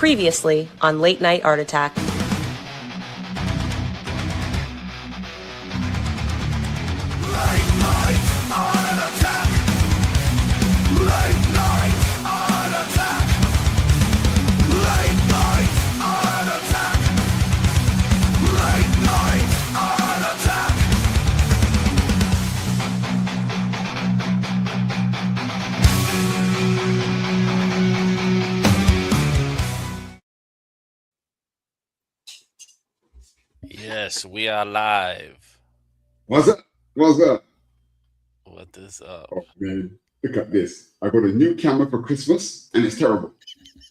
Previously on Late Night Art Attack. Yes, we are live. What's up? What's up? What is up? Oh man, look at this. I got a new camera for Christmas and it's terrible.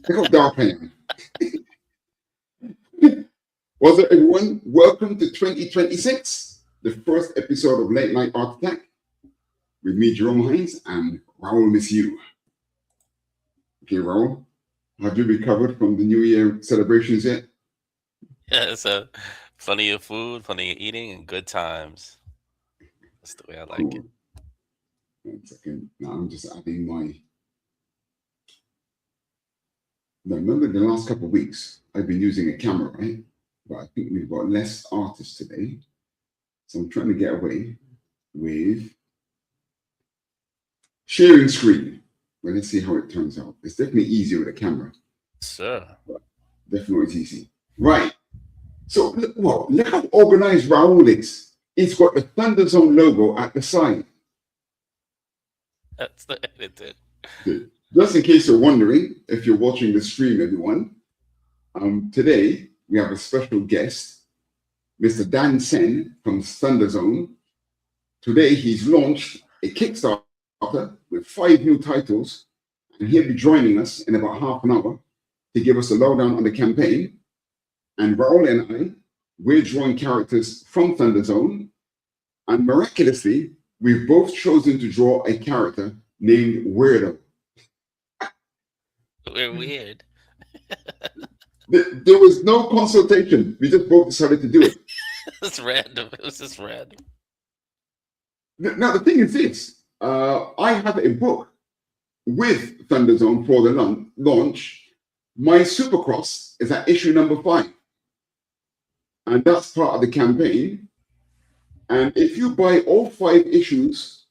Look how dark I am. What's up, everyone? Welcome to 2026, the first episode of Late Night Art Attack with me, Jerome Hinds, and Raul Misue. Okay, Raul, have you recovered from the New Year celebrations yet? Yeah, so plenty of food, plenty of eating, and good times. That's the way I like it. 1 second. Now I'm just adding my. Now, remember the last couple of weeks, I've been using a camera, right? But I think we've got less artists today. So I'm trying to get away with sharing screen. Well, let's see how it turns out. It's definitely easier with a camera. Sure. But definitely it's easy. Right. So, look how organized Raul is. It's got the Thunder Zone logo at the side. That's the edited. Just in case you're wondering, if you're watching the stream, everyone, today we have a special guest, Mr. Dan Sen from Thunder Zone. Today he's launched a Kickstarter with 5 new titles, and he'll be joining us in about half an hour to give us a lowdown on the campaign. And Raul and I, we're drawing characters from Thunder Zone, and miraculously, we've both chosen to draw a character named Weirdo. We're weird. There was no consultation. We just both decided to do it. It's random. It was just random. Now, the thing is this. I have a book with Thunder Zone for the launch. My Supercross is at issue number 5. And that's part of the campaign. And if you buy all 5 issues,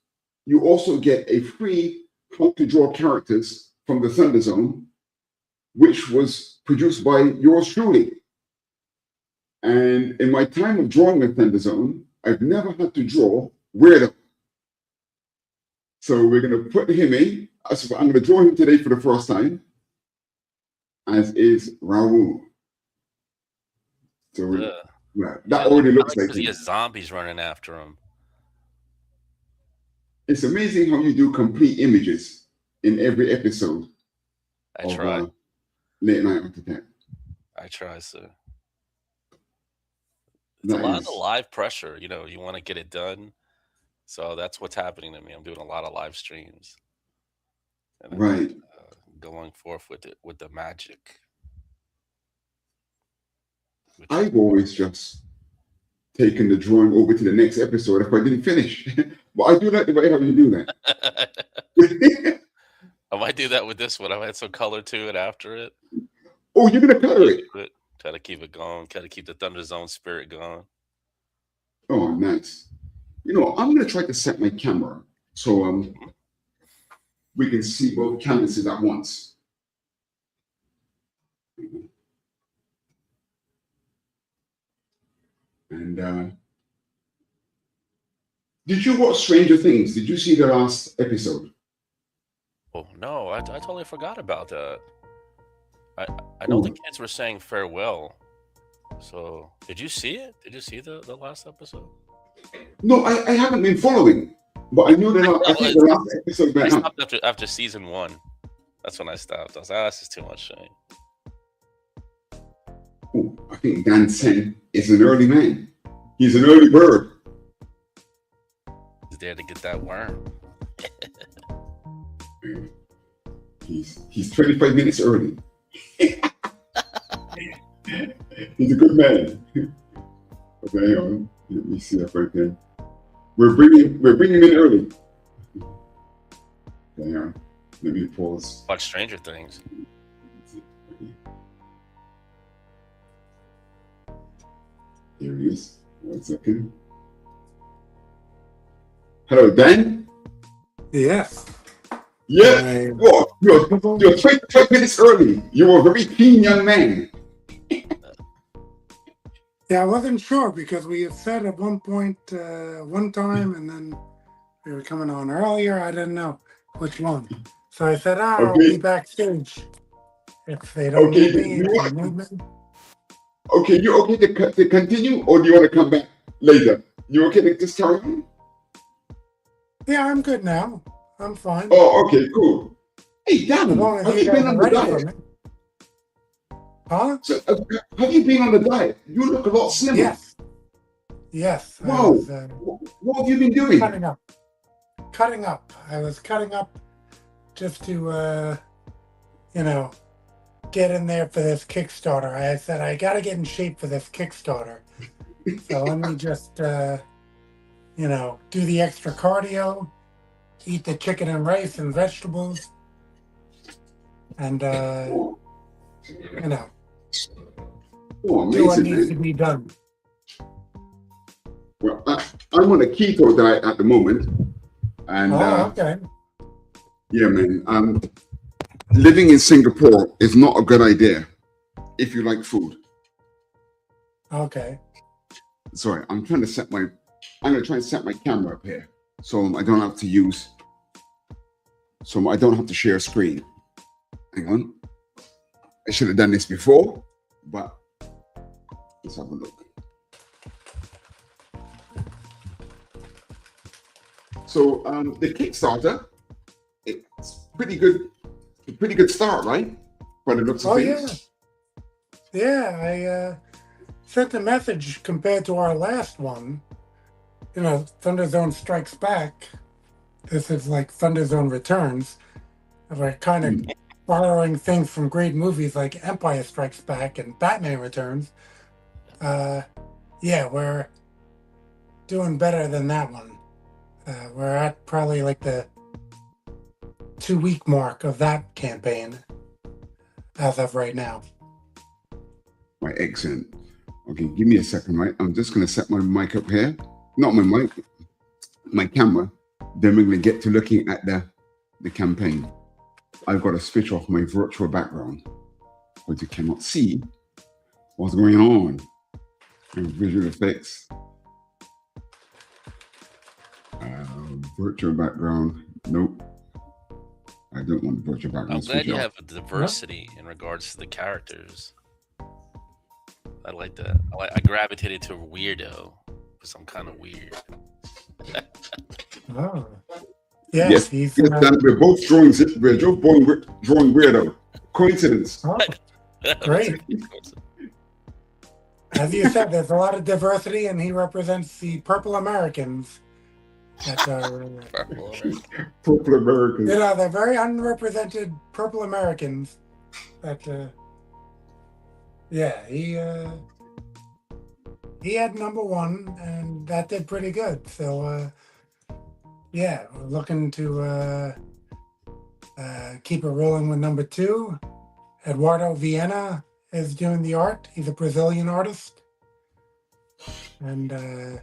you also get a free How to Draw Characters from the Thunder Zone, which was produced by yours truly. And in my time of drawing with Thunder Zone, I've never had to draw Weirdo. So we're going to put him in. So I'm going to draw him today for the first time, as is Raul. So that already looks like he has zombies running after him. It's amazing how you do complete images in every episode. I try. Late Night Art Attack. I try, sir. It's a lot of the live pressure. You know, you want to get it done. So that's what's happening to me. I'm doing a lot of live streams. And right. Going forth with it, with the magic. I've always just taken the drawing over to the next episode if I didn't finish. But I do like the way how you do that. I might do that with this one. I might add some color to it after it. Oh, you're going to color it? Try to keep it going. Try to keep the Thunder Zone spirit going. Oh, nice. You know, I'm going to try to set my camera so we can see both canvases at once. And did you watch Stranger Things? Did you see the last episode? Oh, no, I totally forgot about that. I know the kids were saying farewell. So, did you see it? Did you see the last episode? No, I haven't been following. But I know that I think the last episode went out. I stopped after season 1. That's when I stopped. I was like, this is too much shame. Oh, I think Dan Sen is an early man. He's an early bird. He's there to get that worm. He's 25 minutes early. He's a good man. Okay, hang on. Let me see that right there. We're bringing him in early. Okay, hang on. Let me pause. Watch Stranger Things. Here he is. 1 second. Hello, Dan. Yes. Yeah. What? You're 20 minutes early. You're a very keen young man. Yeah, I wasn't sure because we had said at one point, one time, and then we were coming on earlier. I didn't know which one. So I said, I'll be Okay. backstage. If they don't Okay. need me, if they need me. Okay. You okay to continue, or do you want to come back later? You okay to just carry on? Yeah, I'm good now. I'm fine. Oh, okay, cool. Hey, As Dan, long as have you you been guys are on the ready for diet? me. Huh? So, have you been on the diet? You look a lot slimmer. Yes. Yes. I Wow. was What have you been doing? cutting up. Cutting up. I was cutting up just to, get in there for this Kickstarter. I said, I got to get in shape for this Kickstarter. So let me just, do the extra cardio, eat the chicken and rice and vegetables, and, Oh, do what amazing, needs to man. be done. Well, I'm on a keto diet at the moment, and Okay. yeah, man. Living in Singapore is not a good idea if you like food. Okay. Sorry, I'm going to try and set my camera up here so I don't have to share a screen. Hang on. I should have done this before, but let's have a look. So the Kickstarter, it's pretty good. A pretty good start, right? By the looks of things. Yeah. I sent a message compared to our last one. Thunder Zone Strikes Back. This is like Thunder Zone Returns. We're kind of borrowing things from great movies like Empire Strikes Back and Batman Returns. We're doing better than that one. We're at probably like the 2-week mark of that campaign as of right now. Right, excellent. Okay, give me a second, right? I'm just going to set my mic up here. Not my mic, my camera. Then we're going to get to looking at the campaign. I've got to switch off my virtual background, but you cannot see what's going on in visual effects. Virtual background. Nope. I don't want the virtual background. I'm glad you off. have a diversity in regards to the characters. I like that. I gravitated to a weirdo because I'm kind of weird. Oh. Yes, he's Dan, we're both drawing. We're both drawing weirdo. Coincidence. Oh, great. As you said, there's a lot of diversity, and he represents the Purple Americans. That are, Purple Americans. they're very unrepresented Purple Americans. That, he had number one, and that did pretty good. So, we're looking to keep it rolling with number 2. Eduardo Viena is doing the art. He's a Brazilian artist. And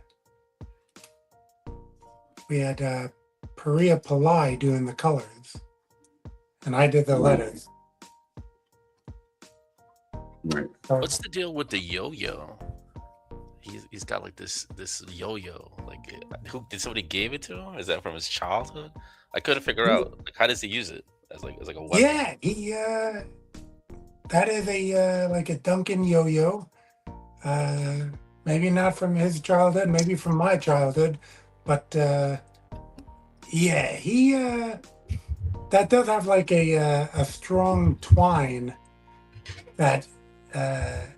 we had Paria Pillai doing the colors. And I did the letters. Right. So, What's the deal with the yo-yo? He's got like this yo-yo. Like, who did somebody gave it to him? Is that from his childhood? I couldn't figure out. Like, how does he use it as like a weapon? yeah, he that is a like a Duncan yo-yo. Maybe not from his childhood, maybe from my childhood, but he that does have like a strong twine that that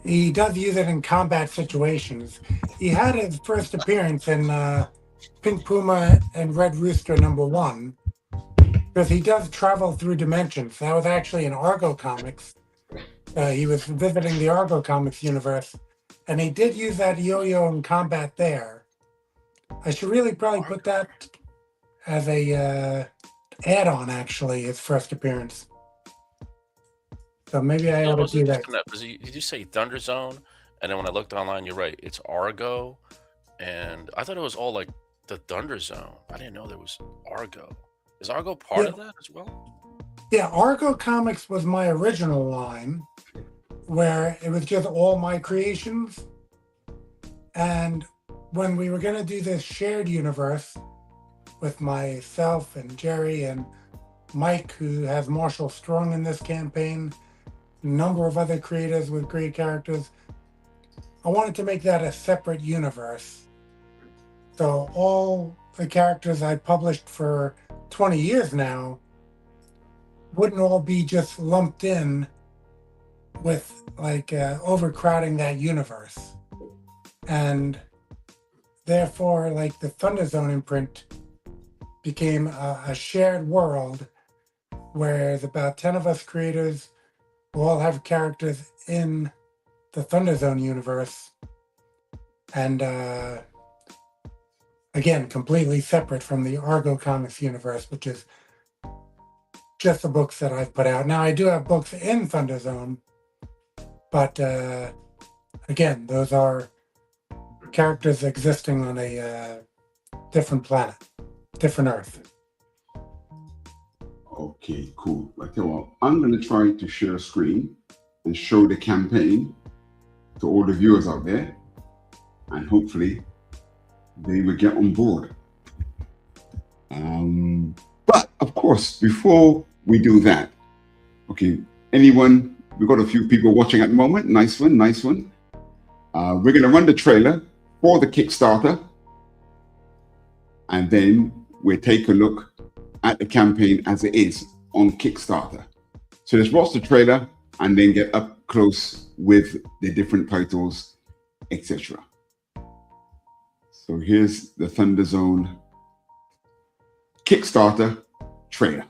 he does use it in combat situations. He had his first appearance in Pink Puma and Red Rooster #1, because he does travel through dimensions. That was actually in Argo Comics. He was visiting the Argo Comics universe, and he did use that yo-yo in combat there. I should really probably put that as a add-on, actually, his first appearance. So maybe I Yeah, ought it to was a do that. disconnect because you say Thunder Zone, and then when I looked online, you're right. It's Argo, and I thought it was all like the Thunder Zone. I didn't know there was Argo. Is Argo part Yeah. of that as well? Yeah, Argo Comics was my original line, where it was just all my creations. And when we were going to do this shared universe with myself and Jerry and Mike, who has Marshall Strong in this campaign, a number of other creators with great characters, I wanted to make that a separate universe. So all the characters I published for 20 years now wouldn't all be just lumped in with like overcrowding that universe. And therefore, like the Thunder Zone imprint became a shared world where there's about 10 of us creators who all have characters in the Thunder Zone universe. And again, completely separate from the Argo Comics universe, which is just the books that I've put out. Now, I do have books in Thunder Zone, but again, those are characters existing on a different planet, different Earth. Okay, cool. I tell you what, I'm going to try to share a screen and show the campaign to all the viewers out there, and hopefully they will get on board. But of course, before we do that, okay, anyone, we've got a few people watching at the moment. Nice one, nice one. We're going to run the trailer for the Kickstarter, and then we'll take a look at the campaign as it is on Kickstarter. So let's watch the trailer and then get up close with the different titles, etc. So here's the Thunder Zone Kickstarter trailer.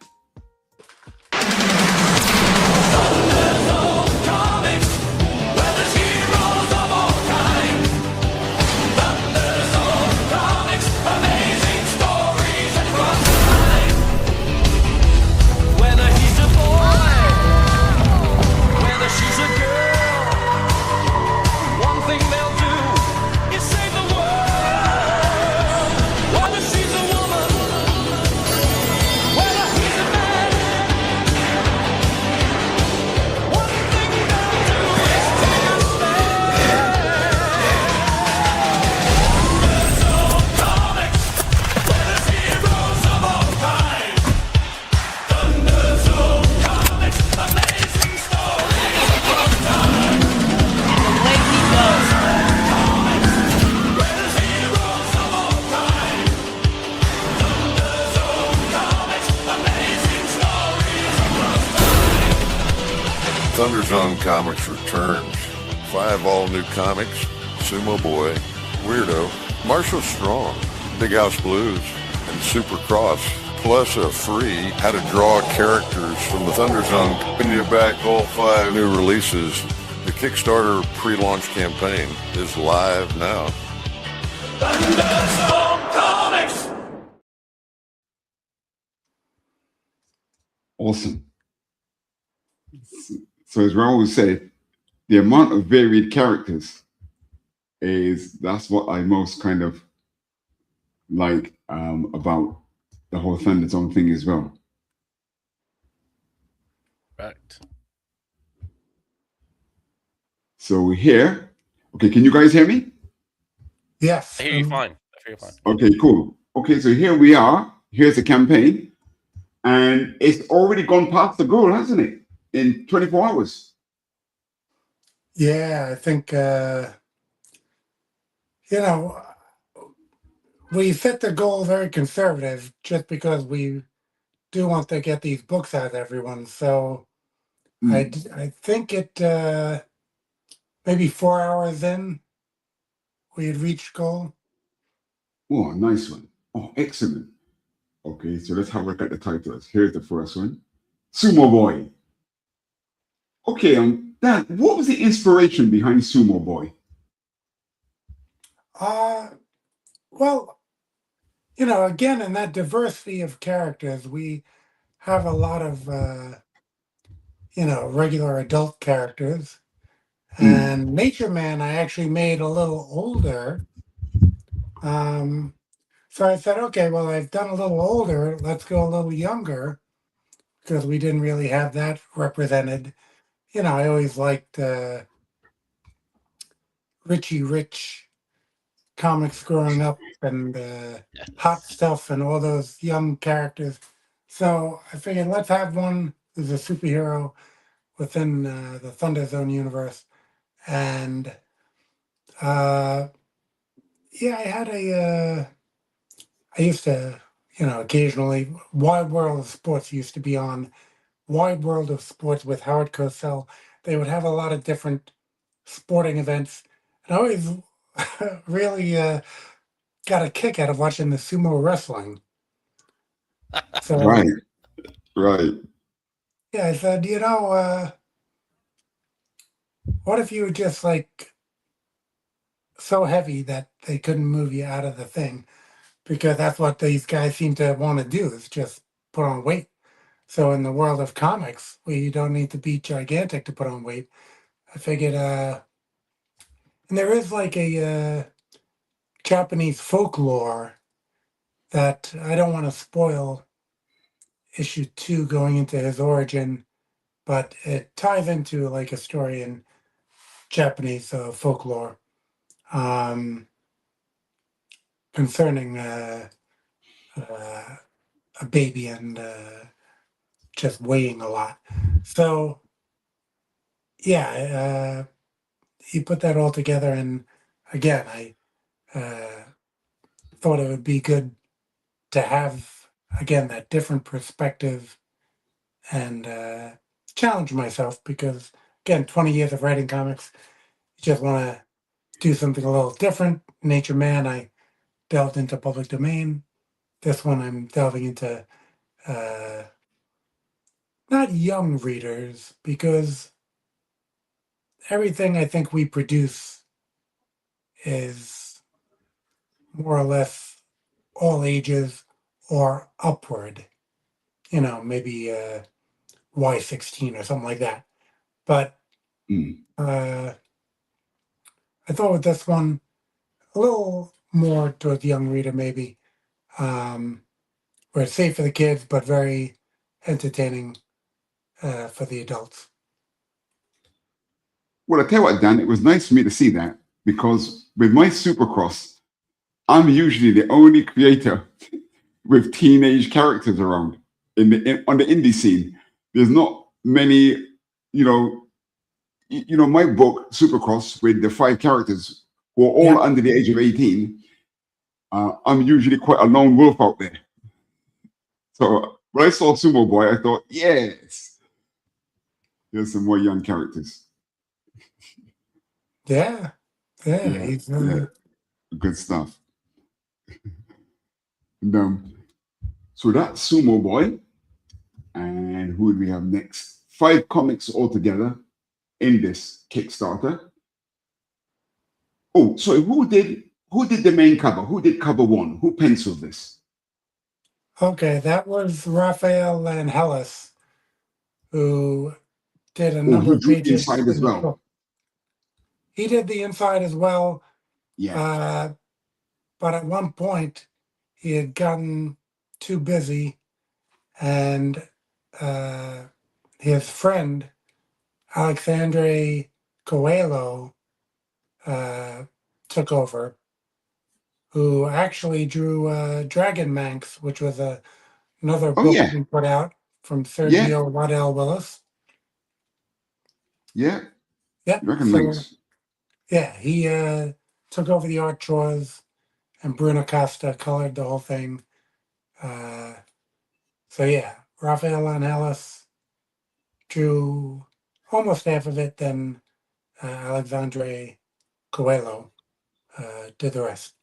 Thunder Zone Comics returns. 5 all-new comics: Sumo Boy, Weirdo, Marshall Strong, Big House Blues, and Supercross, plus a free how to draw characters from the Thunder Zone. When you back all 5 new releases, the Kickstarter pre-launch campaign is live now. Thunder Zone Comics! Awesome. So as Raul said, the amount of varied characters that's what I most kind of like about the whole Thunder Zone thing as well. Right. So here, okay, can you guys hear me? Yes. I hear you fine. I hear you fine. Okay, cool. Okay, so here we are. Here's the campaign, and it's already gone past the goal, hasn't it? In 24 hours. Yeah, I think, we set the goal very conservative just because we do want to get these books out to everyone. So I think it, maybe 4 hours in, we had reached goal. Oh, nice one. Oh, excellent. Okay, so let's have a look at the titles. Here's the first one. Sumo Boy. Okay, Dan, what was the inspiration behind Sumo Boy? Well, again, in that diversity of characters, we have a lot of, regular adult characters. Mm. And Nature Man, I actually made a little older. So I said, okay, well, I've done a little older. Let's go a little younger because we didn't really have that represented. I always liked Richie Rich comics growing up and Hot Yes. Stuff and all those young characters. So I figured let's have one who's a superhero within the Thunder Zone universe. And uh, yeah, I used to, occasionally, Wide World of Sports used to be on. Wide World of Sports with Howard Cosell. They would have a lot of different sporting events. And I always really got a kick out of watching the sumo wrestling. Right, So right. yeah, I said, what if you were just like so heavy that they couldn't move you out of the thing? Because that's what these guys seem to want to do is just put on weight. So in the world of comics, where you don't need to be gigantic to put on weight, I figured, and there is like a Japanese folklore that I don't want to spoil issue 2 going into his origin, but it ties into like a story in Japanese folklore um, concerning uh, a baby and just weighing a lot. So yeah, he put that all together, and again, I thought it would be good to have again that different perspective and challenge myself because again 20 years of writing comics, you just want to do something a little different. Nature Man, I delved into public domain. This one I'm delving into uh, not young readers because everything I think we produce is more or less all ages or upward, maybe Y16 or something like that. But Mm. I thought with this one, a little more toward the young reader, maybe, where it's safe for the kids, but very entertaining for the adults. Well, I tell you what, Dan, it was nice for me to see that because with my Supercross, I'm usually the only creator with teenage characters around on the indie scene. There's not many, my book Supercross with the 5 characters who are all Yeah, under the age of 18. I'm usually quite a lone wolf out there. So when I saw Sumo Boy, I thought, yes, there's some more young characters. yeah, yeah. Yeah, He's yeah, good stuff. And, so that's Sumo Boy. And who do we have next? 5 comics altogether in this Kickstarter. Oh, sorry, who did the main cover? Who did cover 1? Who penciled this? okay. That was Raphael Langelis, who did a Oh, number he of drew the pages inside in as the well. book. He did the inside as well, Yeah. but at one point he had gotten too busy, and his friend Alexandre Coelho took over, who actually drew Dragon Manx, which was another Oh, book yeah. we put out from Yeah. Sergio Waddell Willis. Yeah. Yep. Dragon So Links. yeah, he took over the art chores, and Bruno Costa colored the whole thing. Uh, so yeah, Raphael Angelis drew almost half of it, then Alexandre Coelho did the rest.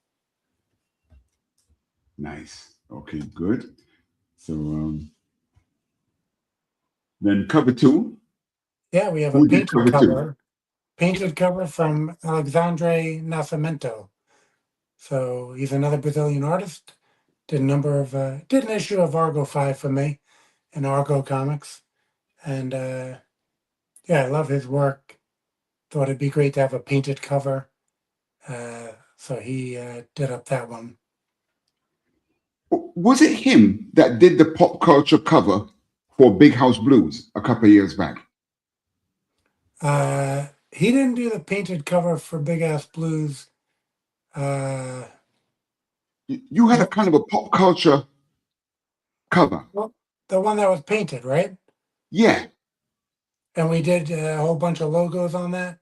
Nice. Okay, good. So then cover 2. Yeah, we have a Who did painted cover 2? cover from Alexandre Nascimento. So he's another Brazilian artist. Did a number of did an issue of Argo 5 for me in Argo Comics, and yeah, I love his work. Thought it'd be great to have a painted cover. So he did up that one. Was it him that did the pop culture cover for Big House Blues a couple of years back? He didn't do the painted cover for Big Ass Blues. You had a kind of a pop culture cover. Well, the one that was painted, right? Yeah. And we did a whole bunch of logos on that.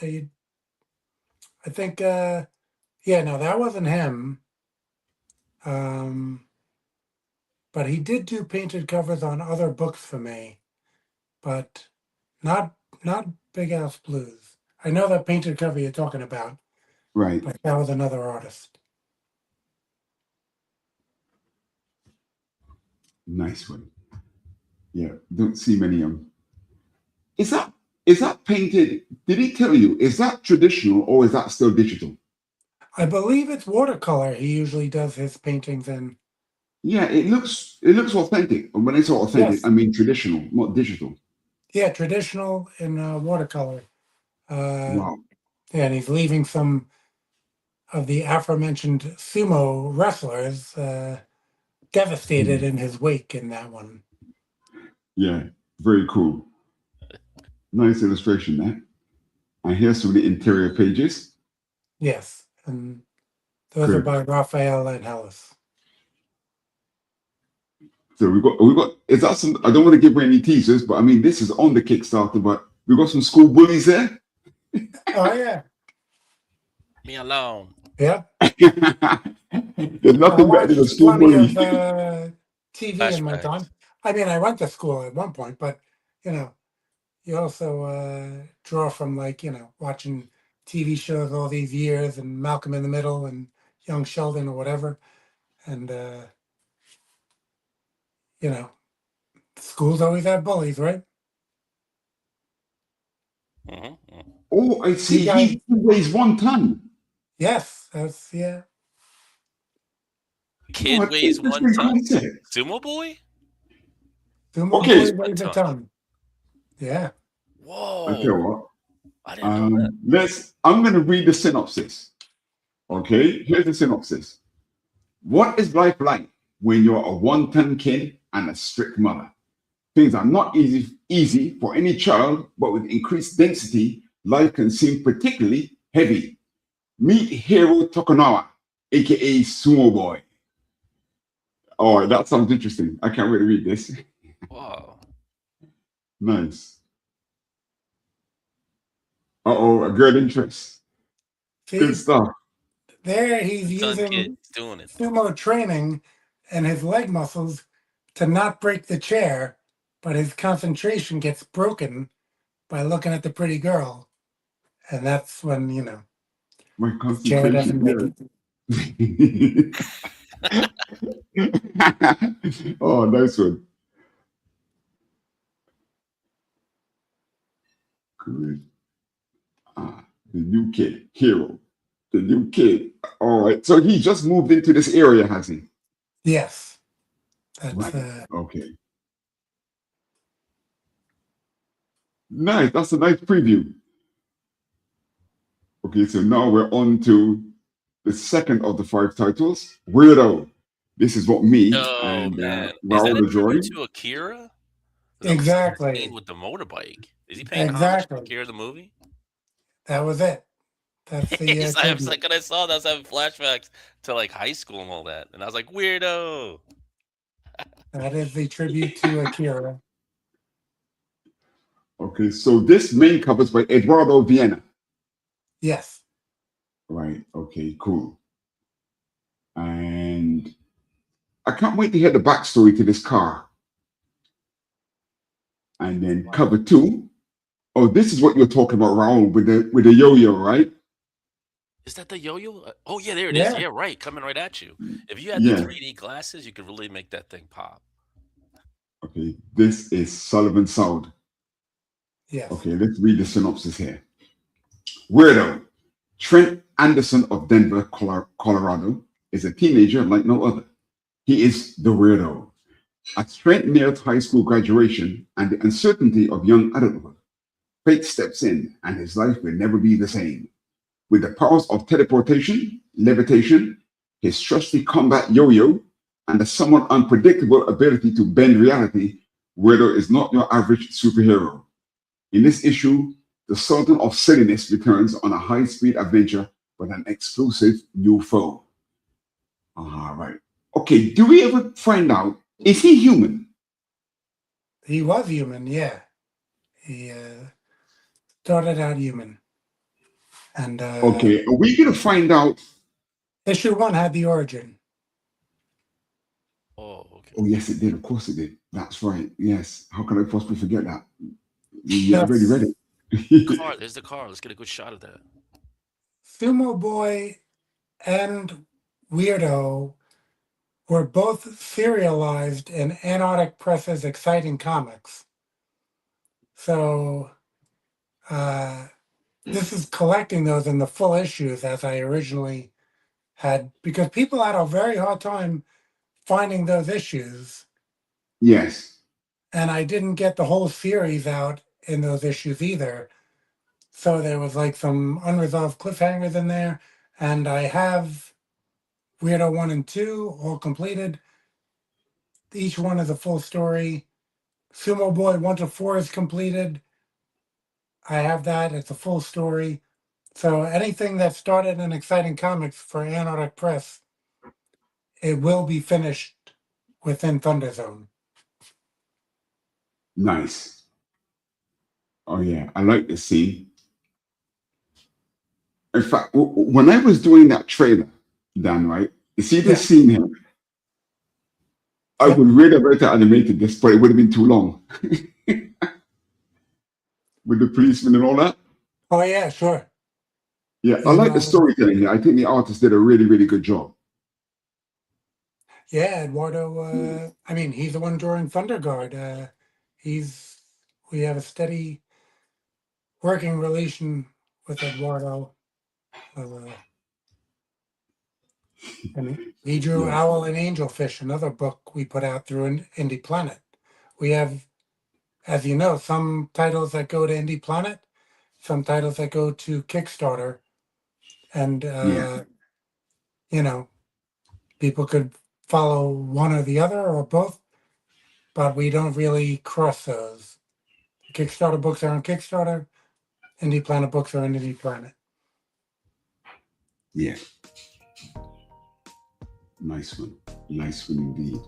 I think, yeah, no, that wasn't him. But he did do painted covers on other books for me, but not Big Ass Blues. I know that painted cover you're talking about, Right. but that was another artist. Nice one. Yeah, don't see many of them. Is that painted? Did he tell you? Is that traditional or is that still digital? I believe it's watercolor. He usually does his paintings in. Yeah, it looks authentic. And when I say authentic, Yes. I mean traditional, not digital. Yeah, traditional in watercolor. Wow. Yeah, and he's leaving some of the aforementioned sumo wrestlers devastated in his wake in that one. Yeah, very cool. Nice illustration there. And here's some of the interior pages. Yes, and those are Good. by Raphael and Hellis. So we got. Is that some? I don't want to give away any teasers, but I mean this is on the Kickstarter. But we got some school bullies there. Oh yeah, Me alone. yeah. There's nothing better than a school plenty bully. of TV in my Flashbacks. time. I mean, I went to school at one point, but you also draw from watching TV shows all these years and Malcolm in the Middle and Young Sheldon or whatever, and schools always have bullies, right? Mm-hmm. Oh, I see. guys- He weighs 1 ton. Yes, that's yeah. Kid What weighs an 1 interesting ton. concept. Sumo boy? Sumo Okay. boy weighs a ton. Yeah. Whoa! I tell you what. I didn't know that. I'm going to read the synopsis. Okay, here's the synopsis. What is life like when you're a 1 ton kid and a strict mother? Things are not easy for any child, but with increased density, life can seem particularly heavy. Meet Hiro Tokunawa, aka Sumo Boy. Oh, that sounds interesting. I can't wait to read this. Wow. Nice. Uh-oh, a girl interest. See, Good stuff. there he's Son using kid's doing it. sumo training and his leg muscles to not break the chair, but his concentration gets broken by looking at the pretty girl. And that's when, My the chair doesn't concentration. make it. Oh, nice one. Good. The new kid, Hero. The new kid. All right. So he just moved into this area, has he? Yes. That's Right. Okay. Nice. That's a nice preview. Okay, so now we're on to the second of the 5 titles, Weirdo. This is what me and Man. Is that Raul a are drawing. tribute to Akira? 'Cause Exactly. I'm seeing with the motorbike. Is he paying homage Exactly. to Akira the movie? that was it. That's the I was like, when I saw that, I was having flashbacks to like high school and all that, and I was like, weirdo. that is the tribute to Akira. Okay, so this main cover is by Eduardo Viena. Yes. Right. Okay, cool. And I can't wait to hear the backstory to this car. And then cover 2. Oh, this is what you're talking about, Raul, with the yo-yo, right? Is that the yo-yo? Oh yeah, there it is. Yeah. Yeah, right, coming right at you. If you had Yeah. the 3D glasses, you could really make that thing pop. Okay, this is Sullivan Sound. Yes. Okay, let's read the synopsis here. Weirdo. Trent Anderson of Denver, Colorado, is a teenager like no other. He is the weirdo. At strength near high school graduation and the uncertainty of young adulthood, fate steps in and his life will never be the same. With the powers of teleportation, levitation, his trusty combat yo-yo, and a somewhat unpredictable ability to bend reality, Weirdo is not your average superhero. In this issue, the Sultan of Silliness returns on a high-speed adventure with an exclusive new foe. All right. Okay, do we ever find out, is he human? He was human, yeah. He started out human. And Okay, are we going to find out? issue 1 had the origin. Oh, okay. Oh, yes, it did. Of course it did. That's right. Yes. How can I possibly forget that? You already read it. Car, there's the car. Let's get a good shot of that. Sumo Boy and Weirdo were both serialized in Antarctic Press's Exciting Comics. So this is collecting those in the full issues as I originally had, because people had a very hard time finding those issues. Yes. And I didn't get the whole series out in those issues either. So there was like some unresolved cliffhangers in there. And I have Weirdo 1 and 2 all completed. Each one is a full story. Sumo Boy 1 to 4 is completed. I have that. It's a full story. So anything that started in Exciting Comics for Antarctic Press, it will be finished within Thunder Zone. Nice. Oh, yeah. I like the scene. In fact, when I was doing that trailer, Dan, right? You see this scene here? I would really have better animated this, but it would have been too long. With the policeman and all that. Oh, yeah, sure. Yeah, I like the storytelling here. I think the artist did a really, really good job. Yeah, Eduardo, I mean, he's the one drawing Thunder Guard. We have a steady working relation with Eduardo. And he drew Owl and Angelfish, another book we put out through Indie Planet. We have, as you know, some titles that go to Indie Planet, some titles that go to Kickstarter. And, you know, people could follow one or the other or both, but we don't really cross those. Kickstarter books are on Kickstarter, Indie Planet books are on Indie Planet. Yeah. Nice one. Nice one indeed.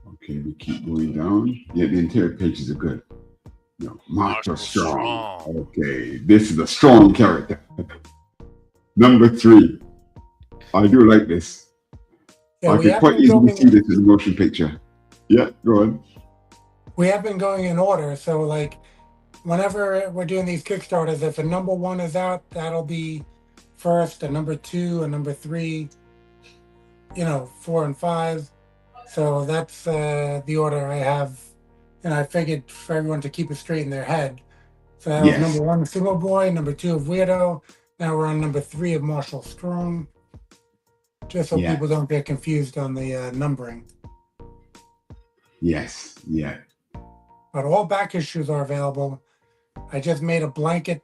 Okay, we keep going down. Yeah, the interior pages are good. No, Marshall Strong. Okay, this is a strong character. Number 3. I do like this. Yeah, I can quite easily see this as a motion picture. Yeah, go on. We have been going in order. So, like, whenever we're doing these Kickstarters, if a number 1 is out, that'll be first, a number 2, a number 3, you know, 4 and 5. So that's the order I have. And I figured for everyone to keep it straight in their head. So that was number 1, Sumo Boy, number 2 of Weirdo. Now we're on number 3 of Marshall Strong. Just so people don't get confused on the numbering. Yes, yeah. But all back issues are available. I just made a blanket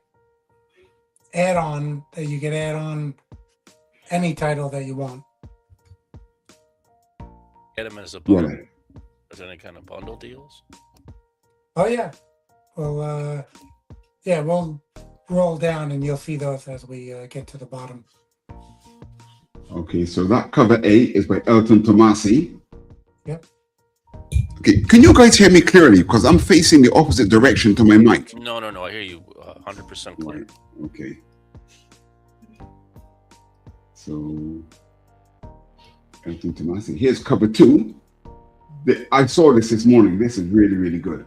add-on that you can add on any title that you want. Get them as a bundle. Yeah. Is there any kind of bundle deals? Oh, yeah. Well, yeah, we'll roll down and you'll see those as we get to the bottom. Okay, so that cover A is by Elton Tomasi. Yep. Okay, can you guys hear me clearly? Because I'm facing the opposite direction to my mic. No, I hear you 100% clear. Right. Okay. So, Elton Tomasi. Here's cover 2. I saw this morning. This is really, really good.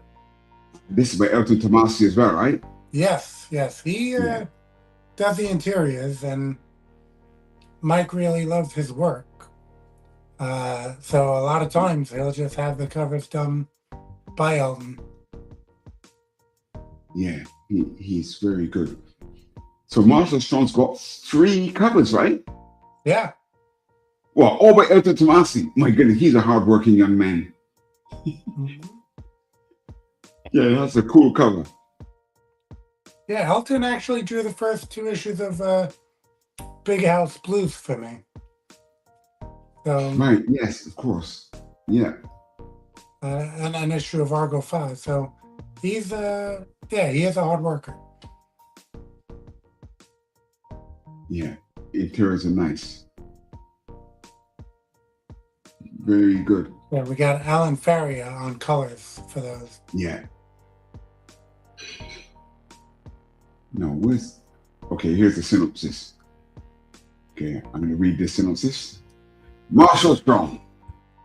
This is by Elton Tomasi as well, right? Yes. He does the interiors, and Mike really loves his work. So a lot of times he'll just have the covers done by Elton. Yeah, he's very good. So Marshall Strong's got 3 covers, right? Yeah. Well, all by Elton Tomasi. My goodness, he's a hardworking young man. Yeah, that's a cool cover. Yeah, Elton actually drew the first 2 issues of Big House Blues for me. So, Right, yes, of course. Yeah. and an issue of Argo 5. So he's he is a hard worker. Yeah. Interiors are nice. Very good. Yeah, we got Alan Faria on colors for those. Yeah. No, okay, here's the synopsis. Okay, I'm going to read this synopsis. Marshall Strong.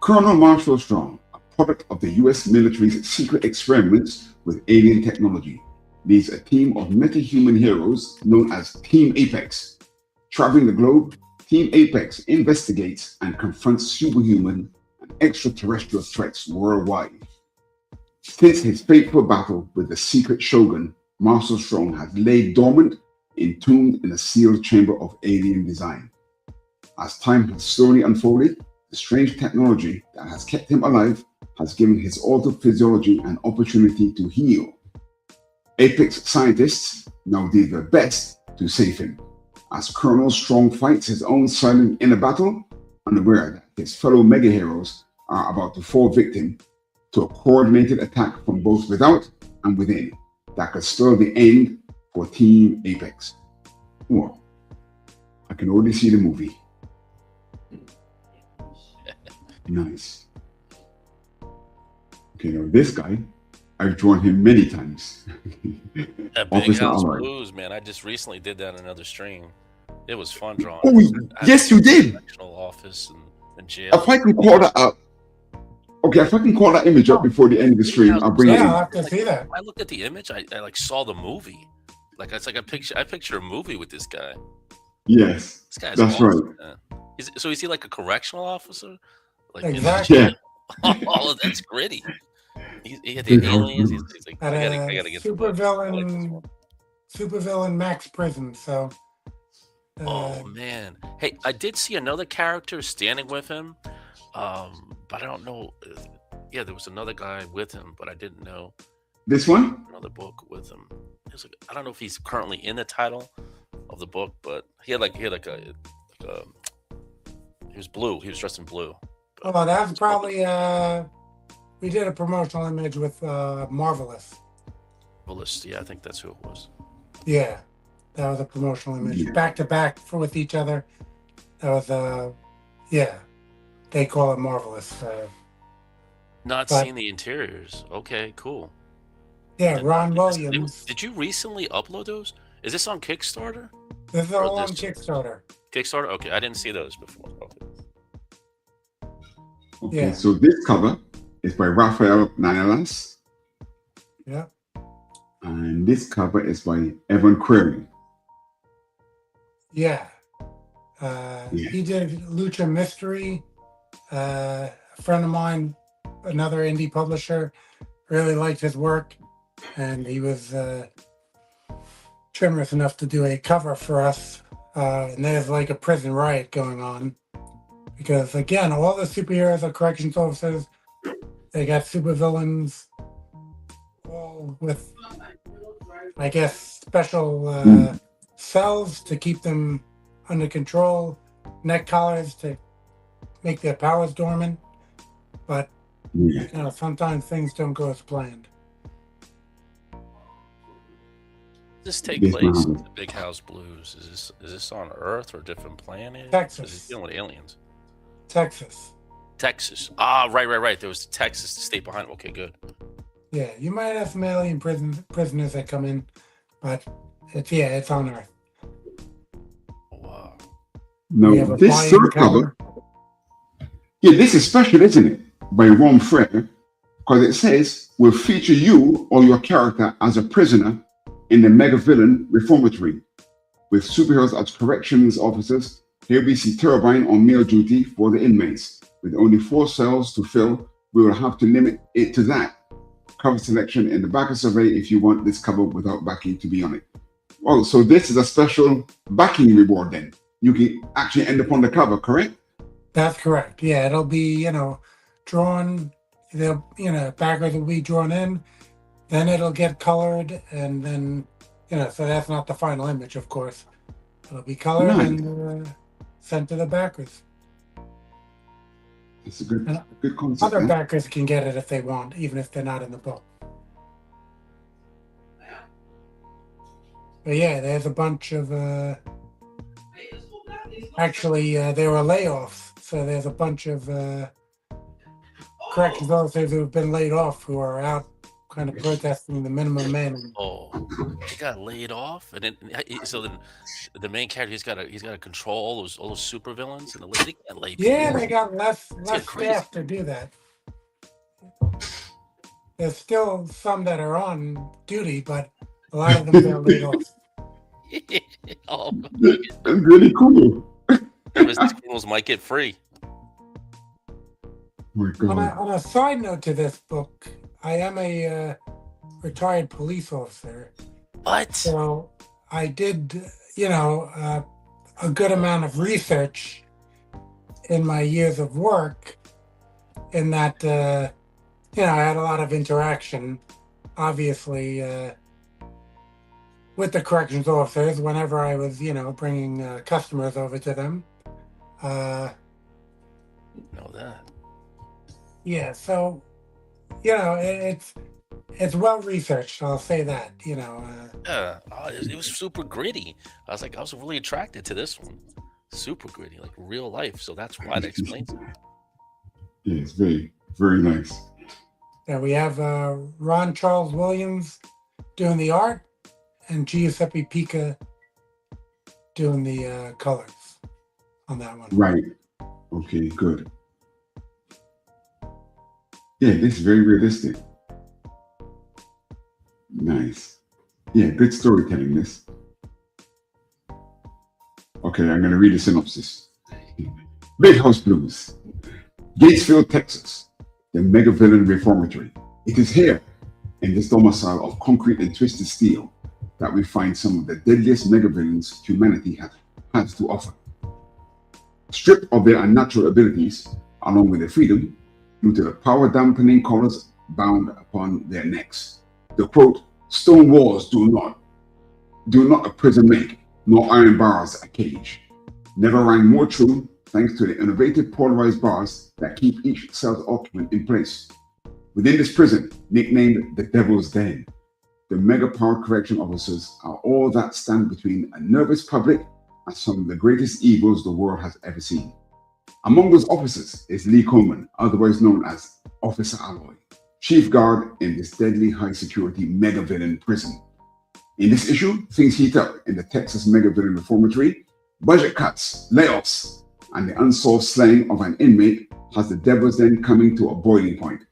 Colonel Marshall Strong, a product of the U.S. military's secret experiments with alien technology, leads a team of meta-human heroes known as Team Apex. Traveling the globe, Team Apex investigates and confronts superhuman and extraterrestrial threats worldwide. Since his fateful battle with the secret Shogun, Marshall Strong has laid dormant, entombed in a sealed chamber of alien design. As time has slowly unfolded, the strange technology that has kept him alive has given his altered physiology an opportunity to heal. Apex scientists now do their best to save him, as Colonel Strong fights his own silent inner battle, unaware that his fellow mega heroes are about to fall victim to a coordinated attack from both without and within that could spell the end for Team Apex. Well, I can already see the movie. Nice. Okay, now this guy, I've drawn him many times. That Big Officer House Allard. Blues, man. I just recently did that in another stream. It was fun drawing. Oh, yes, you did. Correctional office and jail. If I can call that up, okay, if I can call that image up before the end of the stream, I'll bring it Yeah, in. I'll have to see that. I looked at the image. I like saw the movie. Like it's like I picture a movie with this guy. Yes, This guy's that's awesome, right. man. Is he like a correctional officer? Like Exactly. Yeah. all of that's gritty. He had the Big House aliens. Blues. He's like, At I gotta get the book. I like this one. supervillain Max Prison. So, Oh man! Hey, I did see another character standing with him, but I don't know. Yeah, there was another guy with him, but I didn't know This one? another book with him. It was like, I don't know if he's currently in the title of the book, but he was blue. He was dressed in blue. oh, that's probably we did a promotional image with Marvelous. Ballist. Yeah, I think that's who it was. Yeah, that was a promotional image, Yeah. back to back with each other. That was yeah, they call it Marvelous. Not But- seeing the interiors. Okay, cool. Yeah, Ron Did Williams. you recently upload those? Is this on Kickstarter? This is or all on this- Kickstarter. Kickstarter? Okay, I didn't see those before. Okay. Okay, Yeah. so this cover is by Rafael Nanelas, Yeah, and this cover is by Evan Query. yeah. Yeah. He did Lucha Mystery. A friend of mine, another indie publisher, really liked his work, and he was generous enough to do a cover for us. And there's like a prison riot going on because, again, all the superheroes are corrections officers. They got supervillains, all with, I guess, special cells to keep them under control, neck collars to make their powers dormant. But Yeah. sometimes things don't go as planned. Does this take Yes, place in ma'am. the Big House Blues? Is this on Earth or a different planet? Texas. Is it dealing with aliens? Texas. Texas. Ah, right. There was Texas, the state behind it. Okay, good. Yeah, you might have some alien prisoners that come in, but it's on Earth. Wow. We have Now, a this flying third cover, yeah, this is special, isn't it? By Ron Frere, because it says, will feature you or your character as a prisoner in the mega villain reformatory. With superheroes as corrections officers, here we see Turbine on meal duty for the inmates. With only 4 cells to fill, we will have to limit it to that. Cover selection in the backer survey if you want this cover without backing to be on it. Oh, so this is a special backing reward then. You can actually end up on the cover, correct? That's correct. Yeah, it'll be, drawn they'll, backers will be drawn in, then it'll get colored, and then, so that's not the final image, of course. It'll be colored Nice. and sent to the backers. It's a good And concept. Other Man. backers can get it if they want, even if they're not in the book. But yeah, there's a bunch of actually there were layoffs, so there's a bunch of corrections officers who have been laid off who are out kind of protesting the minimum man. Oh, he got laid off, and then so then the main character he's got to control all those super villains, and the lady can't lay Yeah, people they off. got less get crazy. staff to do that. There's still some that are on duty, but a lot of them got laid off. Oh, That's really cool. Mr. Criminals might get free. Oh my God. On a side note to this book, I am a retired police officer, What? so I did, a good amount of research in my years of work. In that, I had a lot of interaction, obviously, with the corrections officers whenever I was, bringing customers over to them. Know that. Yeah, so it's well researched. I'll say that. Yeah, it was super gritty. I was really attracted to this one. Super gritty, like real life. So that's why that explains it. Yeah, it's very, very nice. And we have Ron Charles Williams doing the art, and Giuseppe Pica doing the colors on that one. Right. Okay, good. Yeah, this is very realistic. Nice. Yeah, good storytelling, this. Okay, I'm going to read the synopsis. Big House Blues. Gatesville, Texas. The mega villain reformatory. It is here, in this domicile of concrete and twisted steel, that we find some of the deadliest mega villains humanity has to offer. Stripped of their unnatural abilities, along with their freedom, due to the power-dampening collars bound upon their necks. The quote, "Stone walls do not a prison make, nor iron bars a cage," never rang more true, thanks to the innovative polarized bars that keep each cell's occupant in place. Within this prison, nicknamed the Devil's Den, the mega-powered correction officers are all that stand between a nervous public and some of the greatest evils the world has ever seen. Among those officers is Lee Coleman, otherwise known as Officer Alloy, chief guard in this deadly high-security mega-villain prison. In this issue, things heat up in the Texas mega-villain reformatory. Budget cuts, layoffs, and the unsolved slaying of an inmate has the Devil's Den coming to a boiling point.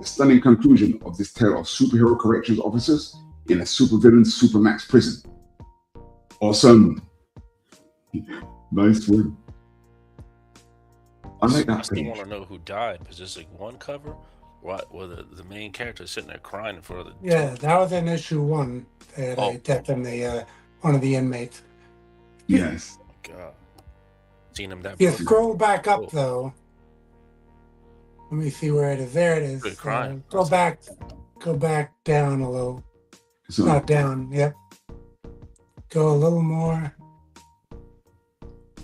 The stunning conclusion of this tale of superhero corrections officers in a supervillain supermax prison. Awesome. Nice one. I like I that still page. want to know who died. Was this like one cover? What? Well, the main character is sitting there crying in front of the. Yeah, that was in issue 1. They had a death in the one of the inmates. Yes. Oh, God. Seen him that. If you broken. scroll back up though, let me see where it is. There it is. Good crying. Go back down a little. So, Not down. Yep. Go a little more.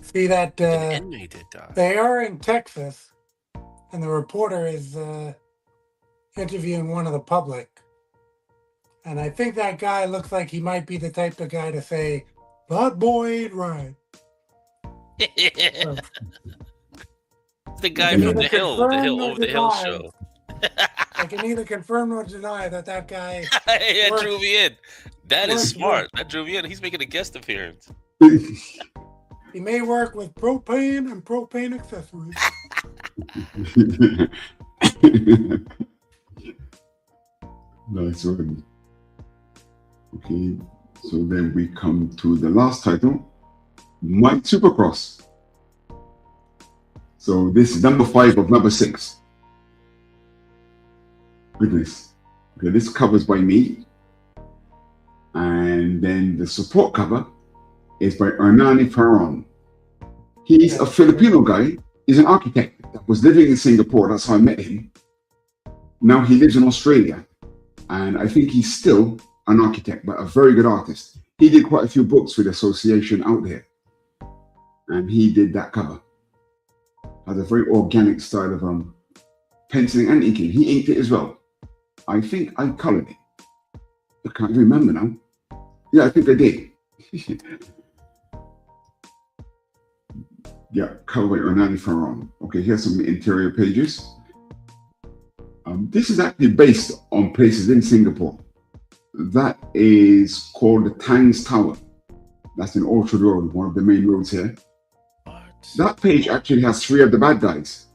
See that An inmate did die. they are in Texas, and the reporter is interviewing one of the public. And I think that guy looks like he might be the type of guy to say, "That boy ain't right." The guy can from either the hill confirm or over the hill deny. show. I can neither confirm nor deny that guy. That Works- drew me in. That is works smart. That drew me in. He's making a guest appearance. He may work with propane and propane accessories. Nice one. Okay, so then we come to the last title, Mike Supercross. So this is number 5 of number 6. Goodness. Okay, this cover's by me. And then the support cover is by Hernani Ferron. He's a Filipino guy. He's an architect that was living in Singapore. That's how I met him. Now he lives in Australia, and I think he's still an architect, but a very good artist. He did quite a few books for the association out there, and he did that cover. Has a very organic style of penciling and inking. He inked it as well. I think I colored it. I can't remember now. Yeah, I think I did. Yeah, colorway Hernani Ferron. Okay, here's some interior pages. This is actually based on places in Singapore. That is called the Tangs Tower. That's in Orchard Road, one of the main roads here. What? That page actually has 3 of the bad guys.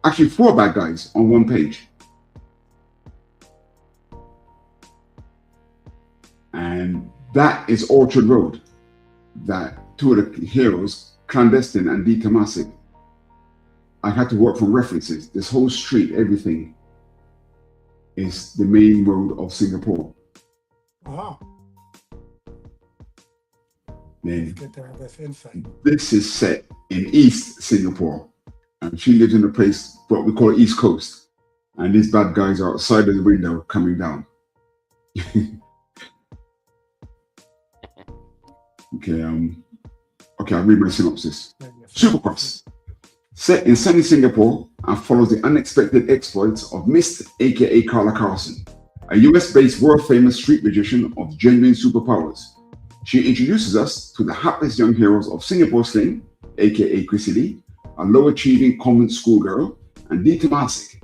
Actually, 4 bad guys on one page. And that is Orchard Road. That 2 of the heroes, Clandestine and D. Tomasic. I had to work from references. This whole street, everything is the main road of Singapore. Wow. Then It's good to have this insight. this is set in East Singapore. And she lives in a place, what we call East Coast. And these bad guys are outside of the window coming down. Okay, I'll read my synopsis. Supercross. Set in sunny Singapore and follows the unexpected exploits of Mist, aka Carla Carlson, a US-based world-famous street magician of genuine superpowers. She introduces us to the hapless young heroes of Singapore Sling, aka Chrissy Lee, a low-achieving convent schoolgirl, and D. Tomasic,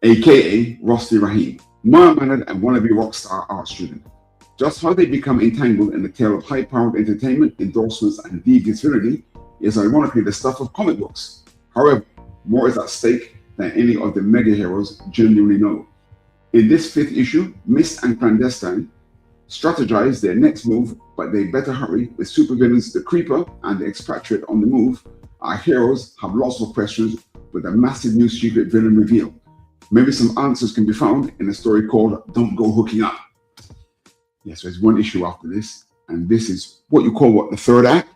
aka Rusty Rahim, mild-mannered and wannabe rock star art student. Just how they become entangled in the tale of high-powered entertainment, endorsements, and devious villainy is ironically the stuff of comic books. However, more is at stake than any of the mega heroes genuinely know. In this 5th issue, Mist and Clandestine strategize their next move, but they better hurry with supervillains The Creeper and the Expatriate on the move. Our heroes have lots of questions with a massive new secret villain reveal. Maybe some answers can be found in a story called Don't Go Hooking Up. Yes, there's 1 issue after this, and this is what you call the 3rd act.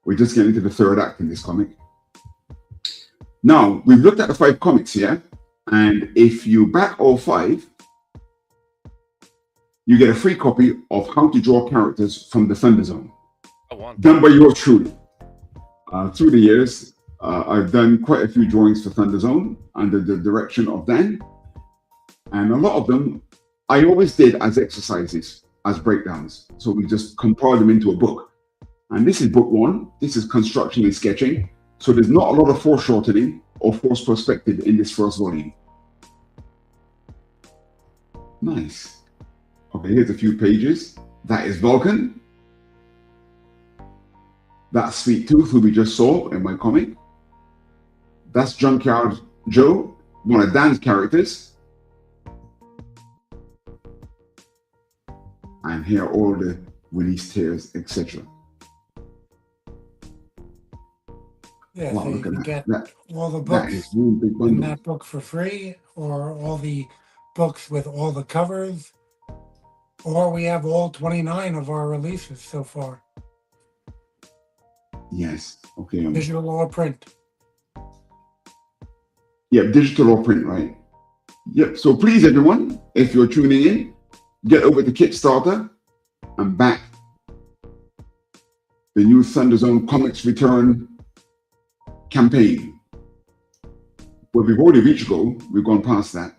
We're just getting into the 3rd act in this comic. Now, we've looked at the 5 comics here, and if you back all 5, you get a free copy of How to Draw Characters from the Thunder Zone, done by yours truly. Through the years, I've done quite a few drawings for Thunder Zone under the direction of Dan, and a lot of them I always did as exercises, as breakdowns. So we just compiled them into a book. And this is book 1. This is construction and sketching. So there's not a lot of foreshortening or forced perspective in this first volume. Nice. Okay, here's a few pages. That is Vulcan. That's Sweet Tooth, who we just saw in my comic. That's Junkyard Joe, one of Dan's characters. And here are all the release tiers, etc. Yeah, Wow, so you look at can that. get That- all the That books is one big in bundle. that book for free, or all the books with all the covers, or we have all 29 of our releases so far, Yes. Okay. digital or print. Yeah, digital or print, right? Yep. So please, everyone, if you're tuning in, get over to Kickstarter and back the new Thunder Zone Comics Return campaign. Well, we've already reached goal. We've gone past that.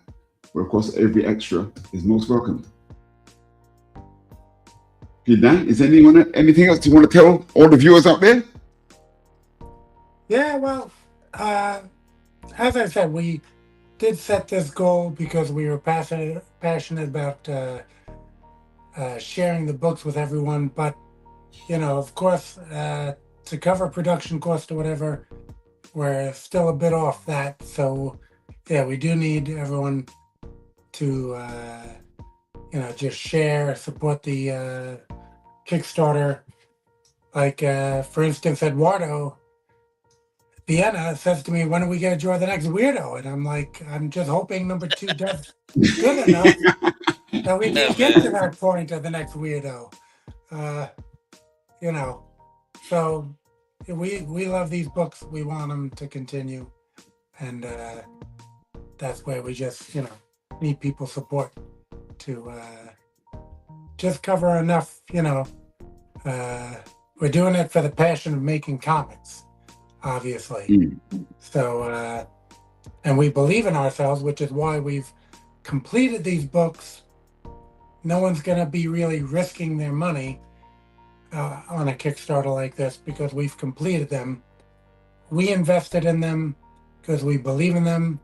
But of course, every extra is most welcome. Okay, Dan, is anything else you want to tell all the viewers out there? Yeah, well, as I said, we did set this goal because we were passionate about sharing the books with everyone. But, you know, of course, to cover production cost or whatever, we're still a bit off that. So, yeah, we do need everyone to, just share, support the Kickstarter. Like, for instance, Eduardo Vienna says to me, when are we going to draw the next weirdo? And I'm like, I'm just hoping number 2 does good enough that we can get to that point of the next weirdo. So we love these books. We want them to continue. and that's where we just need people's support to just cover enough. We're doing it for the passion of making comics, obviously. So, and we believe in ourselves, which is why we've completed these books. No one's going to be really risking their money on a Kickstarter like this because we've completed them. We invested in them because we believe in them.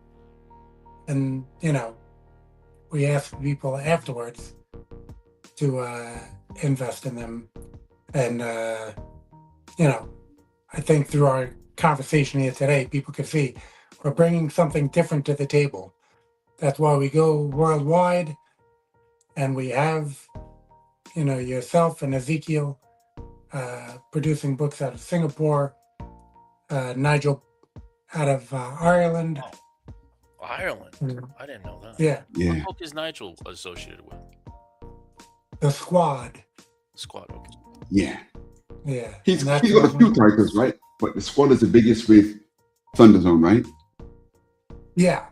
And, we ask people afterwards to invest in them. And, I think through our conversation here today, people can see we're bringing something different to the table. That's why we go worldwide, and we have, yourself and Ezekiel producing books out of Singapore, Nigel out of Ireland. Oh, Ireland? I didn't know that. Yeah. What book is Nigel associated with? The Squad. Squad, okay. Yeah. Yeah. He's got a few titles, right? But the Squad is the biggest with Thunderzone, right? Yeah.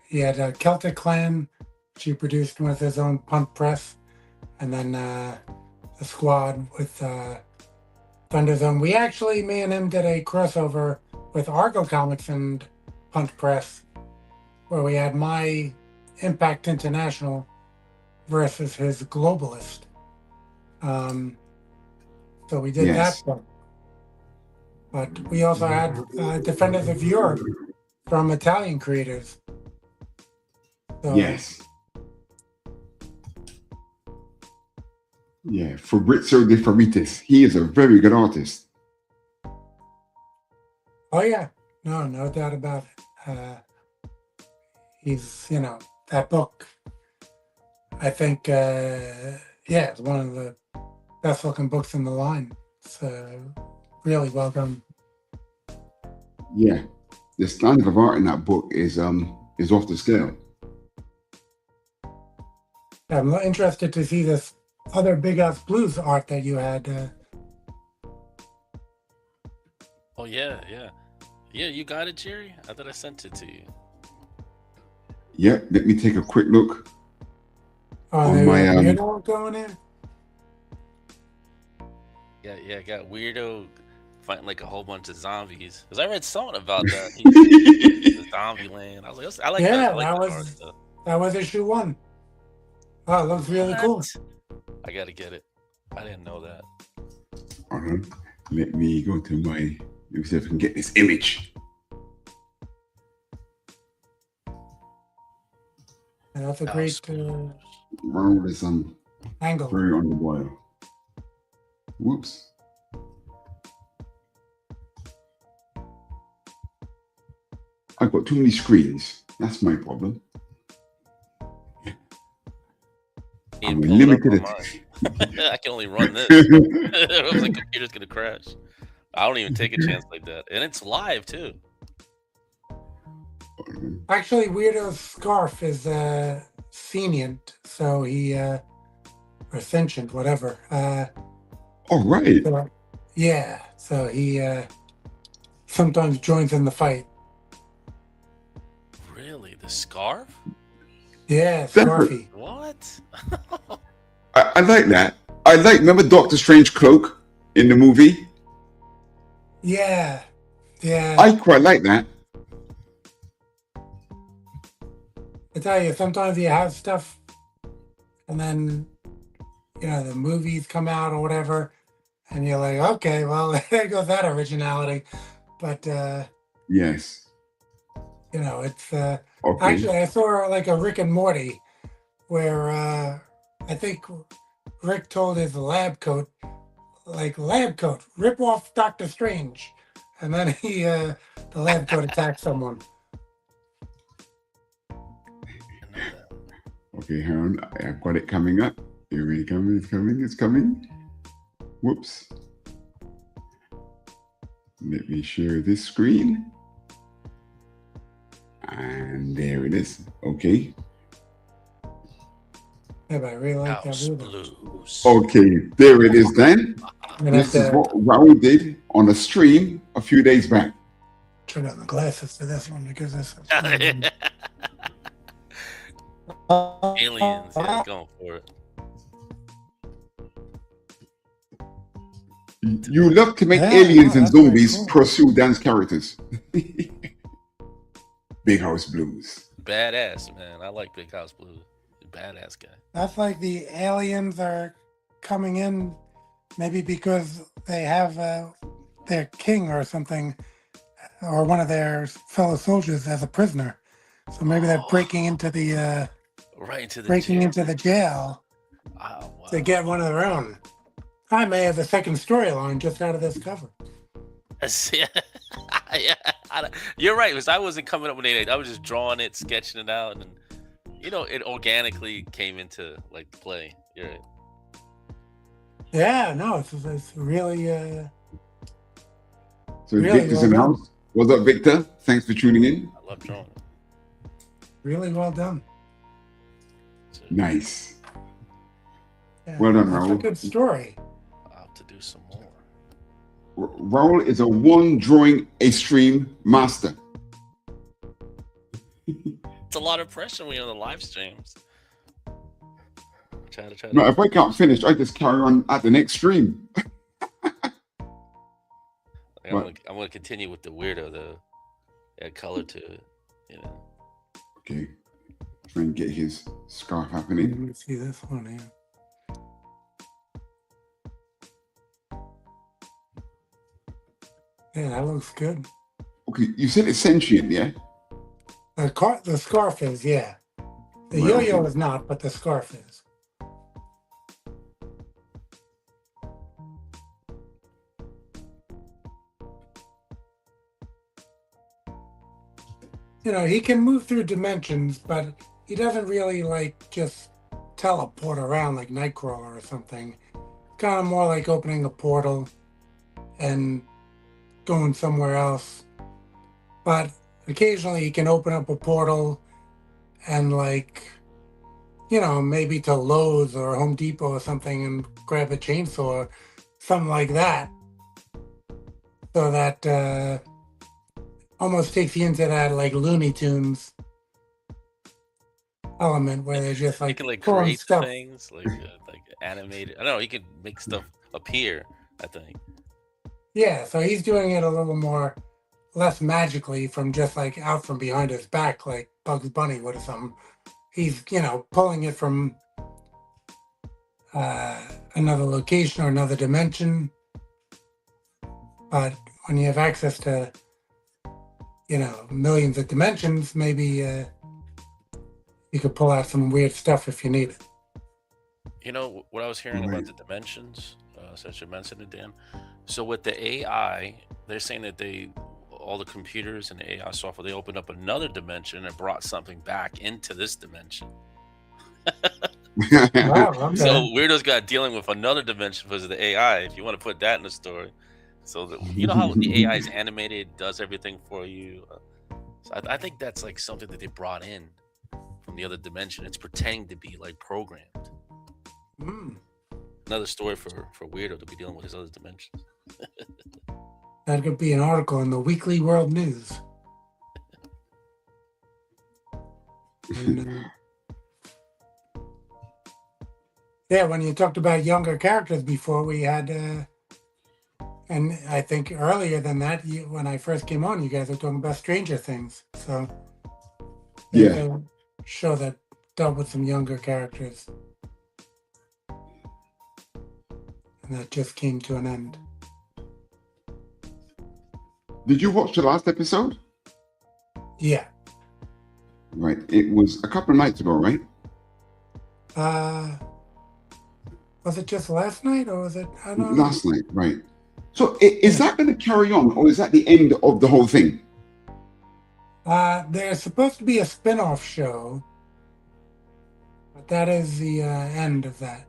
He had Celtic Clan, she produced with his own punt press, and then the Squad with Thunderzone. We actually, me and him did a crossover with Argo Comics and Punt Press, where we had my Impact International versus his Globalist. So we did that one. But we also had Defenders of Europe from Italian creators. So, yes. Yeah, Fabrizio De Faritis. He is a very good artist. Oh yeah, no doubt about it. He's, that book, I think, it's one of the best looking books in the line. It's really well done. Yeah, the standard of art in that book is off the scale. I'm interested to see this other Big Ass Blues art that you had. Oh yeah. You got it, Jerry. I thought I sent it to you. Yep. Let me take a quick look. On my weirdo going in. Yeah. I got weirdo fighting like a whole bunch of zombies. Because I read something about that. The zombie land. I was like, I like that. I like that art stuff. That was issue 1. Oh, it looks really cool. I gotta get it. I didn't know that. Hold on. Let me go to let me see if I can get this image. And that's a great Raul is angle. very on the wire. Whoops. I've got too many screens. That's my problem. I'm limited. I can only run this. It was like computer's gonna crash. I don't even take a chance like that, and it's live too. Actually, Weirdo's scarf is sentient, so he or sentient, whatever. All right. So he sometimes joins in the fight. Really, the scarf? Yeah, Scarfy. What? I like that. Remember Doctor Strange cloak in the movie? Yeah. I quite like that. I tell you, sometimes you have stuff, and then the movies come out or whatever, and you're like, okay, well, there goes that originality. But yes, it's okay. Actually, I saw like a Rick and Morty where I think Rick told his lab coat, rip off Doctor Strange, and then the lab coat attacked someone. Okay, hang on. I've got it coming up. Here it comes. It's coming. Whoops. Let me share this screen. And there it is. Okay. Yeah, but I really like that movie. Blues. Okay, there it is then. This is what Raul did on a stream a few days back. Turn on the glasses for this one because this. Aliens, yeah, going for it. You love to make Yeah, aliens no, and that's very zombies cool. pursue Dan's characters. Big House Blues. Badass, man. I like Big House Blues. Badass guy. That's like the aliens are coming in, maybe because they have their king or something, or one of their fellow soldiers as a prisoner. So maybe they're breaking into the Right into the breaking jail. into the jail Oh, wow. to get one of their own. I may have a second storyline just out of this cover. Yeah. You're right, because I wasn't coming up with anything. I was just drawing it, sketching it out, and it organically came into like play. You're right. Yeah, no, it's really So Really Victor's well in the done. house. What's up, Victor? Thanks for tuning in. I love drawing. really well done. So Nice. Yeah, Well done, that's a Raul. good story. I'll have to do some more. Raul is a one drawing a stream master. It's a lot of pressure when you're on the live streams. Try to. No, if I can't finish, I just carry on at the next stream. I'm gonna continue with the weirdo though. Add color to it. Okay. Try and get his scarf Let happening. me see this one here. Yeah, that looks good. Okay, you said it's sentient, yeah? The scarf is, yeah. The Well, yo-yo okay. is not, but the scarf is. He can move through dimensions, but he doesn't really just teleport around like Nightcrawler or something. Kind of more like opening a portal and going somewhere else. But occasionally he can open up a portal and maybe to Lowe's or Home Depot or something and grab a chainsaw, something like that. So that almost takes you into that like Looney Tunes element where they're just He can pulling create stuff. things like animated. I don't know. He can make stuff appear. I think. Yeah, so he's doing it a little more, less magically from just out from behind his back like Bugs Bunny would or something. He's, pulling it from another location or another dimension. But when you have access to, millions of dimensions, maybe you could pull out some weird stuff if you need it. What I was hearing about the dimensions, since you mentioned it, Dan. So with the AI, they're saying that all the computers and the AI software, they opened up another dimension and brought something back into this dimension. Wow, okay. So Weirdo's got dealing with another dimension because of the AI. If you want to put that in the story, so how the AI is animated, does everything for you. So I think that's something that they brought in from the other dimension. It's pretending to be programmed. Mm. Another story for Weirdo to be dealing with his other dimensions. That could be an article in the Weekly World News. And, yeah, when you talked about younger characters before, we had, and I think earlier than that, when I first came on, you guys were talking about Stranger Things. So, there's Yeah. a show that dealt with some younger characters. And that just came to an end. Did you watch the last episode? Yeah. Right. It was a couple of nights ago, right? Was it just last night or was it? I don't know. Last night, right. So is that going to carry on or is that the end of the whole thing? There's supposed to be a spin-off show, but that is the end of that.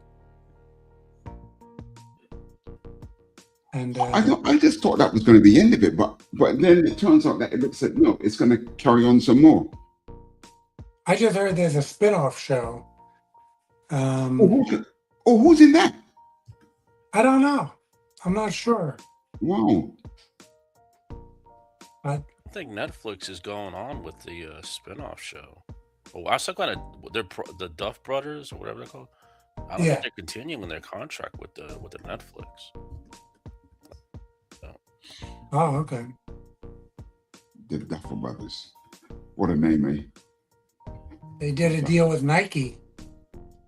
And I just thought that was going to be the end of it, but then it turns out that it looks like no, it's going to carry on some more. I just heard there's a spin-off show. Who's in that? I don't know. I'm not sure. Wow. But I think Netflix is going on with the spin-off show. Oh, I still kind of the Duff Brothers or whatever they're called. I don't think Yeah. they're continuing their contract with the Netflix. So, Oh, okay. The Duffer Brothers. What a name, eh? They did a deal with Nike,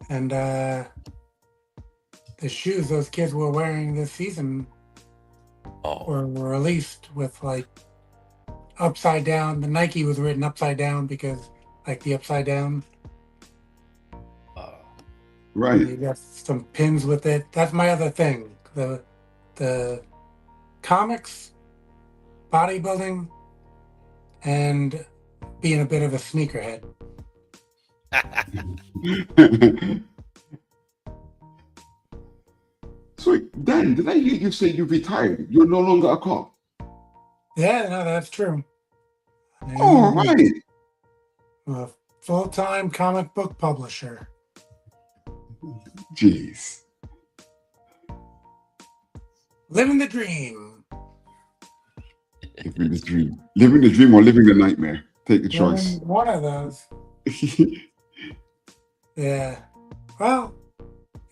and the shoes those kids were wearing this season oh, were released with like upside down. The Nike was written upside down because like the upside down. Right. You got some pins with it. That's my other thing. The comics, bodybuilding, and being a bit of a sneakerhead. So, Dan, did I hear you say you retired? You're no longer a cop. Yeah, no, that's true. I Oh, am right. a full-time comic book publisher. Jeez. Living the dream. Living the dream. Living the dream or living the nightmare. Take a choice. One of those. Yeah. Well,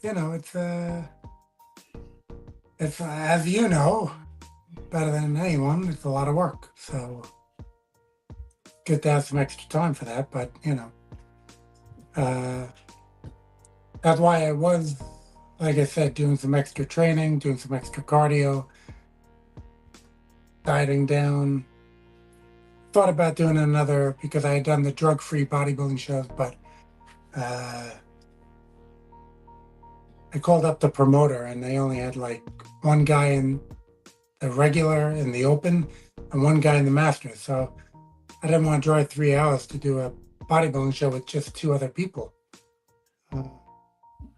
you know, it's as you know, better than anyone, it's a lot of work. So good to have some extra time for that. But, you know, that's why I was, like I said, doing some extra training, doing some extra cardio, dieting down. Thought about doing another because I had done the drug-free bodybuilding shows, but I called up the promoter and they only had like one guy in the regular in the open and one guy in the masters. So I didn't want to drive 3 hours to do a bodybuilding show with just two other people.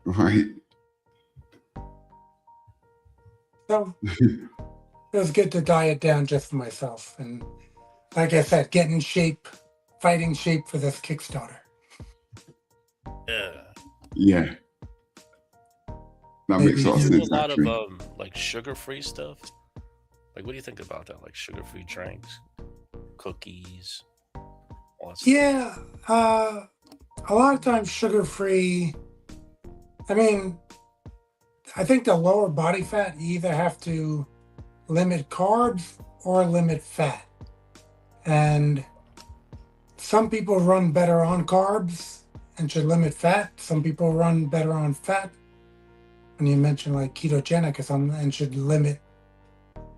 Right. So it was good to diet down just for myself. And like I said, get in shape, fighting shape for this Kickstarter. yeah. Yeah. That makes a lot of You do sense, a lot actually. of like sugar-free stuff. Like, what do you think about that? Like sugar-free drinks, cookies, all that stuff. Yeah, a lot of times sugar-free. I mean, I think the lower body fat, you either have to limit carbs or limit fat. And some people run better on carbs and should limit fat. Some people run better on fat. When you mention like ketogenic or something, and should limit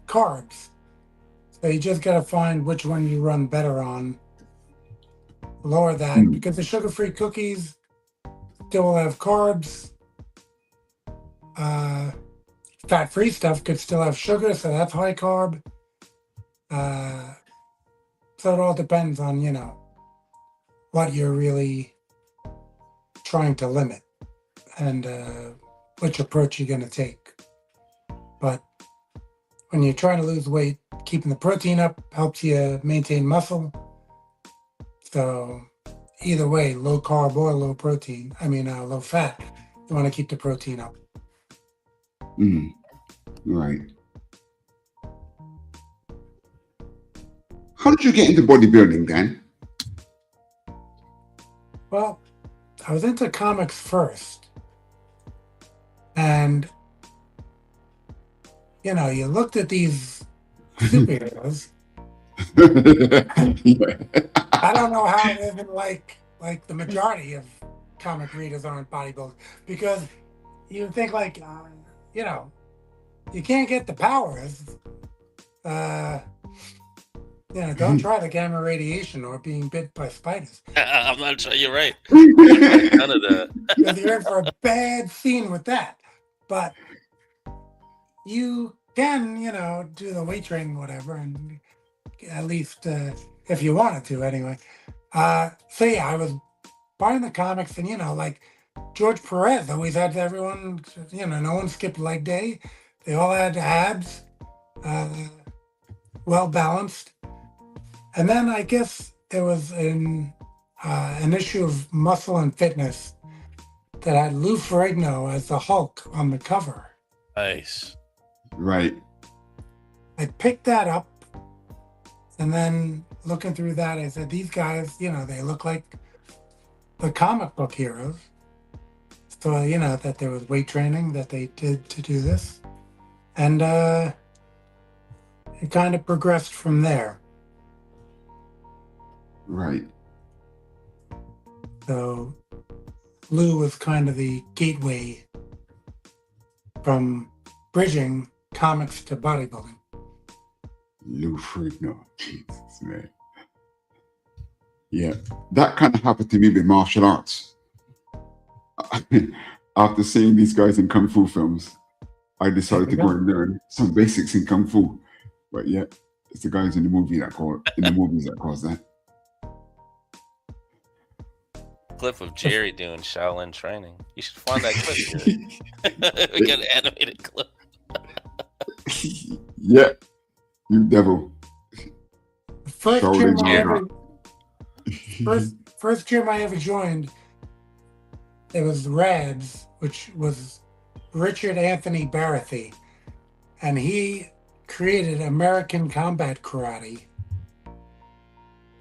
carbs. So you just got to find which one you run better on. Lower that because the sugar-free cookies still will have carbs. Fat-free stuff could still have sugar, so that's high carb. So it all depends on, you know, what you're really trying to limit and which approach you're going to take. But when you're trying to lose weight, keeping the protein up helps you maintain muscle. So either way, low carb or low protein, low fat, you want to keep the protein up. Right. How did you get into bodybuilding, Dan? Well, I was into comics first. And, you know, you looked at these superheroes. I don't know how even like the majority of comic readers aren't bodybuilders because you think like, you know, you can't get the powers. You know, don't try the gamma radiation or being bit by spiders. I'm not sure. You're right. None of that. Because you're in for a bad scene with that. But you can, you know, do the weight training, whatever, and at least if you wanted to, anyway. So yeah, I was buying the comics, and you know, like George Perez always had everyone, you know, no one skipped leg day. They all had abs, well balanced. And then I guess there was an issue of Muscle and Fitness that had Lou Ferrigno as the Hulk on the cover. Nice. Right. I picked that up And then looking through that, I said, these guys, they look like the comic book heroes. So, that there was weight training that they did to do this. And it kind of progressed from there. Right. So Lou was kind of the gateway from bridging comics to bodybuilding. Lou Ferrigno. Jesus, man. Yeah. That kind of happened to me with martial arts. After seeing these guys in Kung Fu films, I decided to go and learn some basics in Kung Fu. But yeah, it's the guys in the movies that cause that. Clip of Jerry doing Shaolin training. You should find that clip. We get an animated clip. Yeah, you devil. First Shaolin gym I ever joined, it was Rads, which was Richard Anthony Baratheon, and he created American Combat Karate.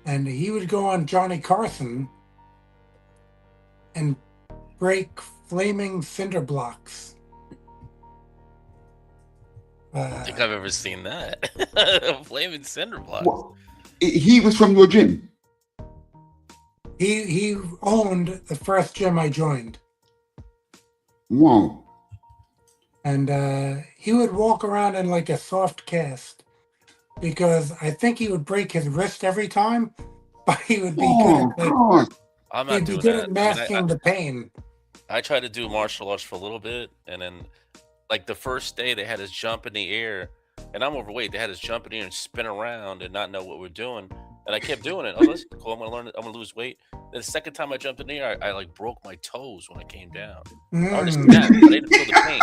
And he would go on Johnny Carson and break flaming cinder blocks. I don't think I've ever seen that. Flaming cinder blocks. Well, he was from your gym. He owned the first gym I joined. Wow. And he would walk around in like a soft cast because I think he would break his wrist every time, but he would be good at God. I'm not doing good that. at masking the pain. I tried to do martial arts for a little bit, and then like the first day they had us jump in the air, and I'm overweight. They had us jump in the air and spin around and not know what we're doing. And I kept doing it. Oh, that's cool. I'm gonna learn. I'm gonna lose weight. Then the second time I jumped in the air, I like broke my toes when I came down. I already snapped. I didn't feel the pain.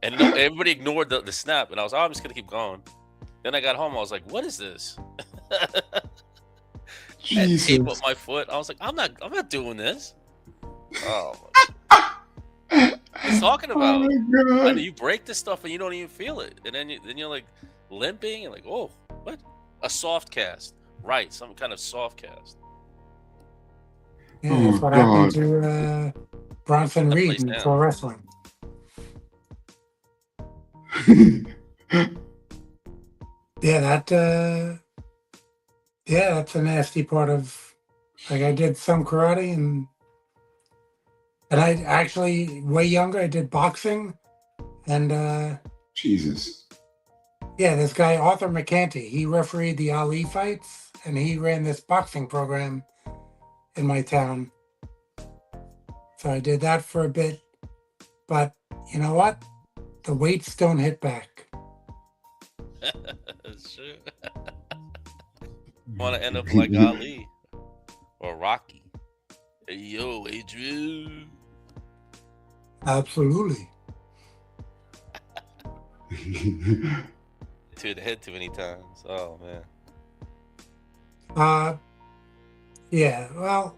And everybody ignored the snap, and I was, I'm just gonna keep going. Then I got home, I was like, what is this? Jesus. Tape up my foot. I was like, I'm not doing this. Oh, what's talking about? Oh my God. I mean, you break this stuff and you don't even feel it, and then you're like limping and like, oh, what? A soft cast, right? Some kind of soft cast. Yeah, that's what happened to Bronson Reed in pro wrestling. That's a nasty part of, like, I did some karate and I actually, way younger, I did boxing, and Jesus. yeah, this guy Arthur McCanty, he refereed the Ali fights and he ran this boxing program in my town. So I did that for a bit, but you know what? The weights don't hit back. That's true. Want to end up like Ali or Rocky? Hey, yo, Adrian. Absolutely. To the head too many times. Oh man. Yeah. Well,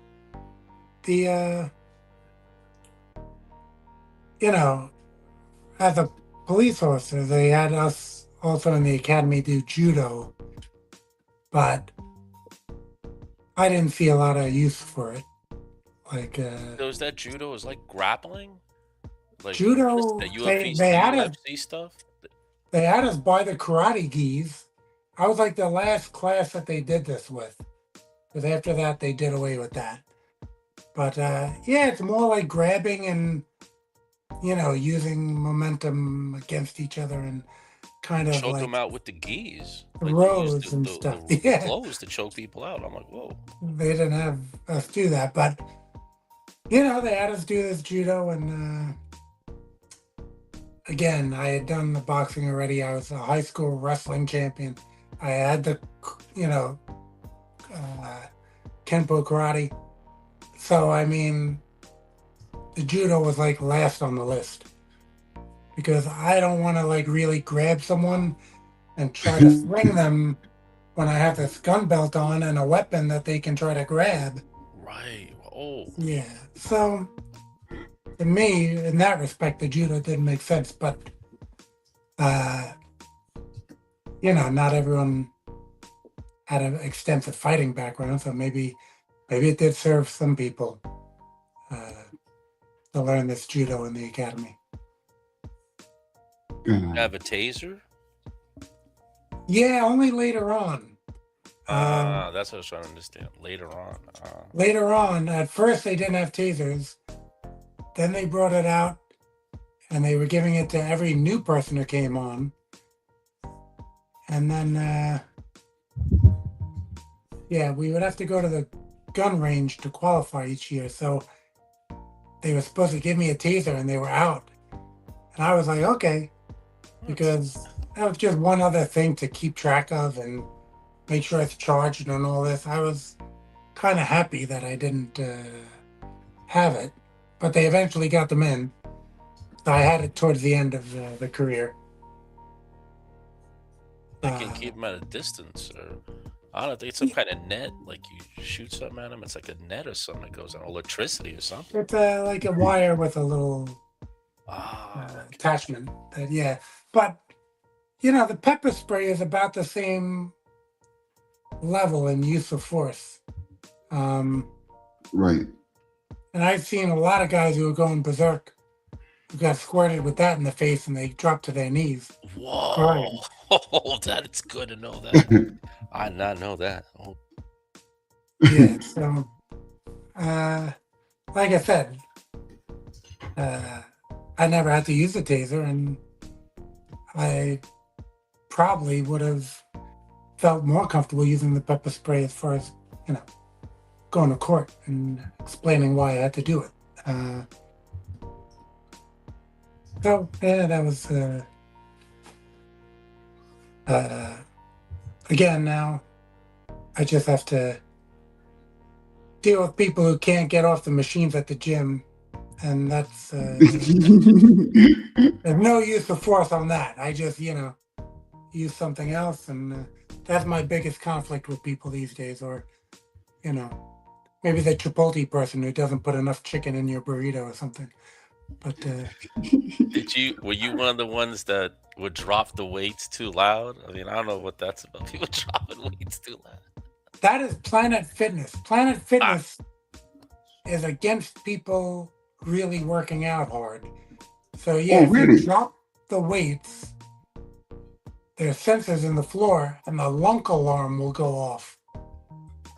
the as a police officer, they had us also in the academy do judo, but I didn't see a lot of use for it. Like, So is that judo is like grappling? Like judo, the UFC, they had UFC stuff? They had us buy the karate gis. I was like the last class that they did this with, because after that they did away with that. But yeah, it's more like grabbing and using momentum against each other and kind of choke like them out with the gis, throws and stuff. Yeah, blows to choke people out. I'm like, whoa. They didn't have us do that, but they had us do this judo, and again, I had done the boxing already. I was a high school wrestling champion. I had the Kenpo karate. So I mean, the judo was like last on the list, because I don't want to like really grab someone and try to swing them when I have this gun belt on and a weapon that they can try to grab. Right. Oh. Yeah. So to me, in that respect, the judo didn't make sense. But not everyone had an extensive fighting background, so maybe it did serve some people to learn this judo in the academy. You have a taser? Yeah, only later on. That's what I was trying to understand. Later on. Later on, at first they didn't have tasers. Then they brought it out, and they were giving it to every new person who came on. And then, we would have to go to the gun range to qualify each year. So they were supposed to give me a taser, and they were out. And I was like, okay, because that was just one other thing to keep track of and make sure it's charged and all this. I was kind of happy that I didn't have it, but they eventually got them in. So I had it towards the end of the career. They can keep them at a distance, or I don't know. They some kind of net, like you shoot something at them. It's like a net or something that goes on electricity or something. It's like a wire with a little attachment. But the pepper spray is about the same level in use of force. Right. And I've seen a lot of guys who are going berserk who got squirted with that in the face and they dropped to their knees. Whoa. Right. Oh, that's good to know that. I did not know that. Oh. Yeah, so like I said, I never had to use a taser, and I probably would have felt more comfortable using the pepper spray as far as, going to court and explaining why I had to do it. So, yeah, that was, again, now I just have to deal with people who can't get off the machines at the gym. And that's, there's no use of force on that. I just, use something else. And that's my biggest conflict with people these days. Or, maybe the Chipotle person who doesn't put enough chicken in your burrito or something. But were you one of the ones that would drop the weights too loud? I mean, I don't know what that's about. People dropping weights too loud. That is Planet Fitness. Planet Fitness is against people really working out hard. So if you drop the weights, there's sensors in the floor and the lunk alarm will go off.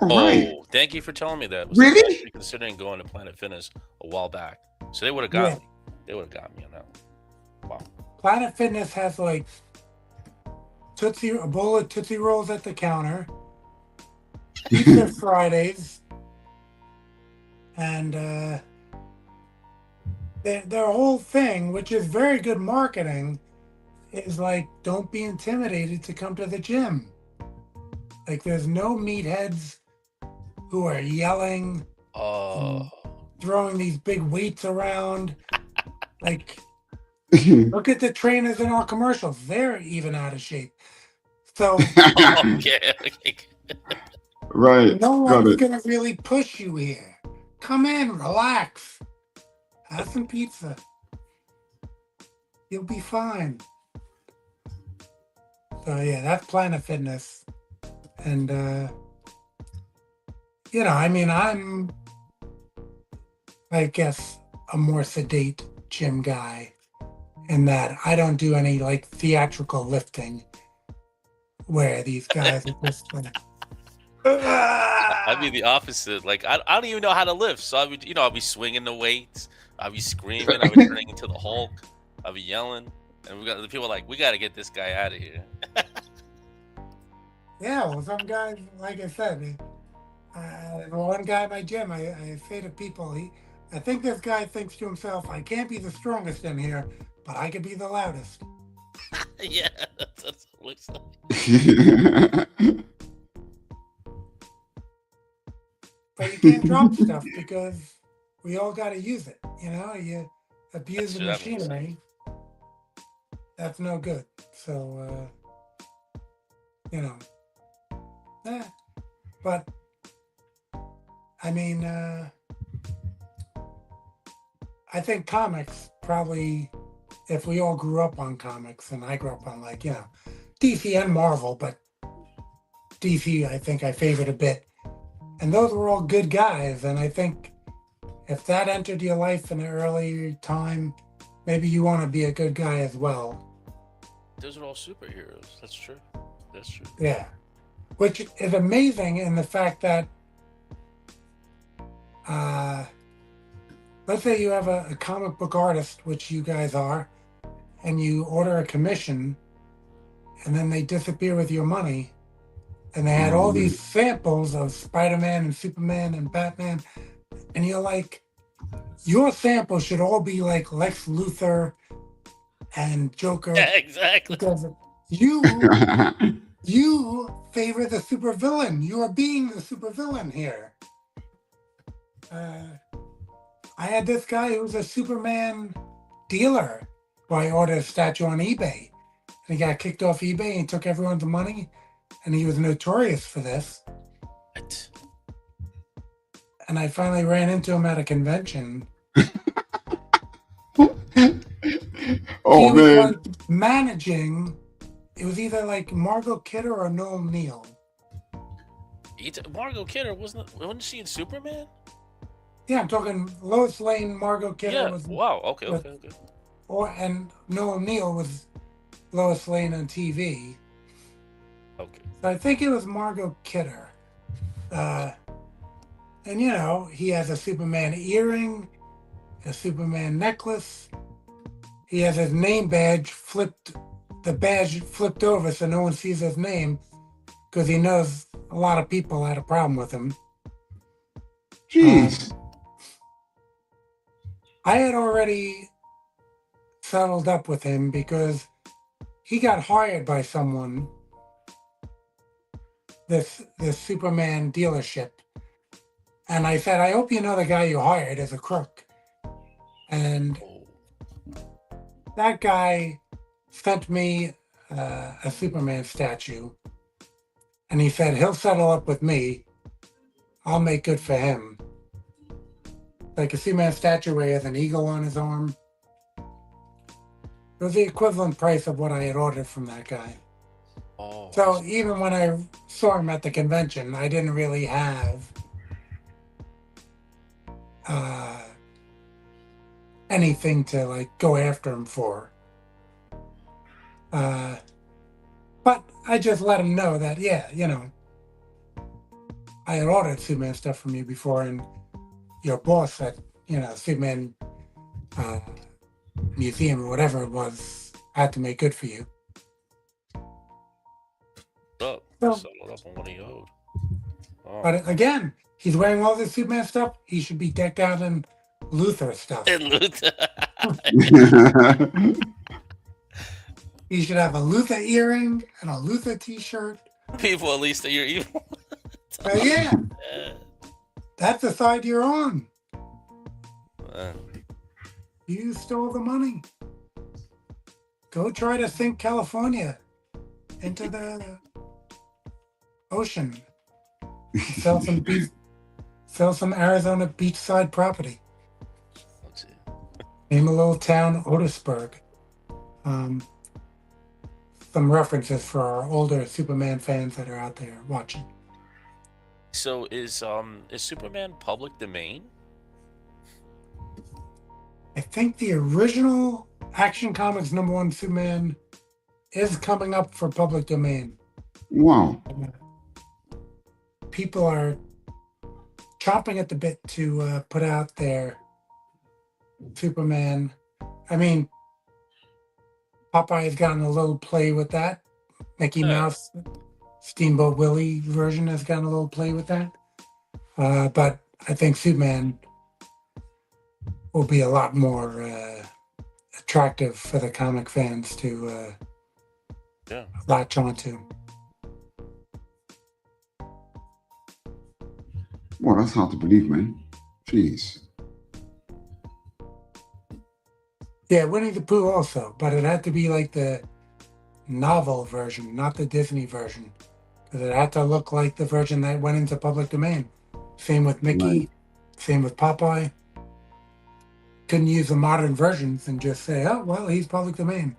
Oh, thank you for telling me that. Really? I was actually considering going to Planet Fitness a while back. So they would have got me. They would have got me on that one. Wow. Planet Fitness has like a bowl of Tootsie Rolls at the counter, pizza Fridays, and their whole thing, which is very good marketing, is like, don't be intimidated to come to the gym. Like, there's no meatheads who are yelling, throwing these big weights around. Like, look at the trainers in our commercials. They're even out of shape. So, right. No one's going to really push you here. Come in, relax. Have some pizza. You'll be fine. So, that's Planet Fitness. And, I'm, I guess, a more sedate gym guy in that I don't do any, like, theatrical lifting where these guys are just like... I'd be the opposite. Like, I don't even know how to lift. So, I'll be swinging the weights. I'll be screaming. I'll be turning into the Hulk. I'll be yelling. And the people are like, we got to get this guy out of here. Yeah, well, some guys, like I said, one guy in my gym, I say to people, I think this guy thinks to himself, I can't be the strongest in here, but I could be the loudest. Yeah, that's what it looks like. But you can't drop stuff because we all got to use it. You abuse the machinery. That's no good. So, but I mean, I think comics probably, if we all grew up on comics, and I grew up on DC and Marvel, but DC, I think I favored a bit. And those were all good guys. And I think if that entered your life in an early time, maybe you want to be a good guy as well. Those are all superheroes. That's true. That's true. Yeah. Which is amazing in the fact that, let's say you have a comic book artist, which you guys are, and you order a commission, and then they disappear with your money. And they had all these samples of Spider-Man and Superman and Batman. And you're like, your sample should all be like Lex Luthor and Joker. Yeah, exactly. Because you favor the supervillain. You are being the supervillain here. I had this guy who was a Superman dealer who I ordered a statue on eBay. And he got kicked off eBay and took everyone's money. And he was notorious for this. What? And I finally ran into him at a convention. Oh, he was man. like managing. It was either like Margot Kidder or Noam Neill. Margot Kidder wasn't she in Superman? Yeah, I'm talking Lois Lane, Margot Kidder Yeah. was. Wow. Okay. And Noam Neill was Lois Lane on TV. Okay. So I think it was Margot Kidder. And you know, he has a Superman earring, a Superman necklace. He has his name badge flipped over so no one sees his name because he knows a lot of people had a problem with him. Jeez. I had already settled up with him because he got hired by someone, this Superman dealership. And I said, I hope you know the guy you hired is a crook. And that guy sent me a Superman statue. And he said, he'll settle up with me. I'll make good for him. Like a Superman statue where he has an eagle on his arm. It was the equivalent price of what I had ordered from that guy. Oh. So even when I saw him at the convention, I didn't really have anything to like go after him for. But I just let him know that, yeah, you know, I had ordered Superman stuff from you before, and your boss at, you know, Superman Museum or whatever it was had to make good for you. Up. So- Settled up on what he owed. Oh. But again, he's wearing all this Superman stuff. He should be decked out in Luthor stuff. And Luther. He should have a Luthor earring and a Luthor t-shirt. People, at least you're evil. But yeah, that's the side you're on. You stole the money. Go try to sink California into the ocean. Sell some Arizona beachside property. Let's see. Name a little town, Otisburg. Some references for our older Superman fans that are out there watching. So is Superman public domain? I think the original Action Comics #1 Superman is coming up for public domain. Wow. People are chomping at the bit to put out their Superman. I mean, Popeye has gotten a little play with that. Mickey Mouse, Steamboat Willie version has gotten a little play with that. But I think Superman will be a lot more attractive for the comic fans to latch onto. Well, that's hard to believe, man. Jeez. Yeah, Winnie the Pooh also, but it had to be like the novel version, not the Disney version, because it had to look like the version that went into public domain. Same with Mickey, Right. same with Popeye. Couldn't use the modern versions and just say, oh, well, he's public domain.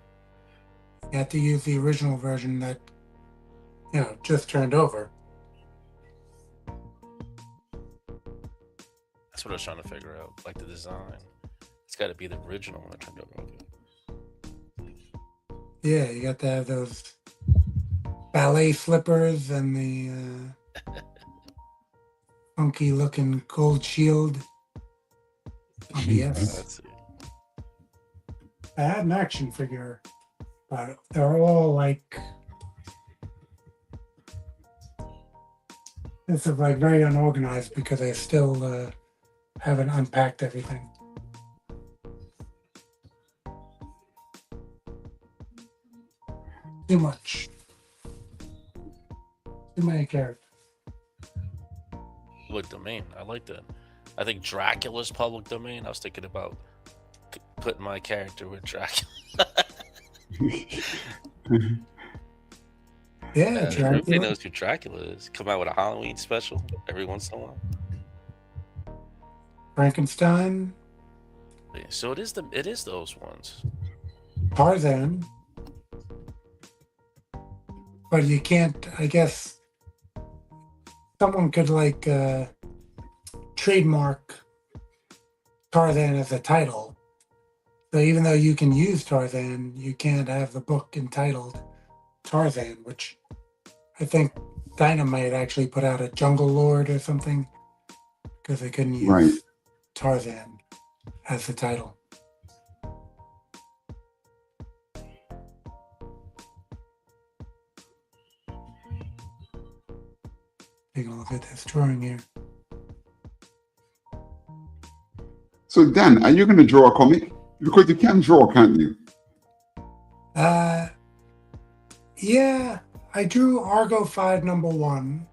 You had to use the original version that, you know, just turned over. what I was trying to figure out. Like the design, it's got to be the original when I turned it over. Yeah, you got to have those ballet slippers and the funky looking gold shield on the S. Let's see. I had an action figure, but they're all like this is like very unorganized because I still haven't unpacked everything. Too much. Too many characters. Public domain. I like that. I think Dracula's public domain. I was thinking about putting my character with Dracula. Yeah, Everybody Dracula. knows who Dracula is. Come out with a Halloween special every once in a while. Frankenstein, Yeah, so it is those ones. Tarzan. But you can't, I guess, someone could like trademark Tarzan as a title. So even though you can use Tarzan, you can't have the book entitled Tarzan, which I think Dynamite actually put out a Jungle Lord or something because they couldn't use Right. Tarzan as the title. Take a look at this drawing here. So Dan, are you going to draw a comic? Because you can draw, can't you? Yeah, I drew Argo 5 #1.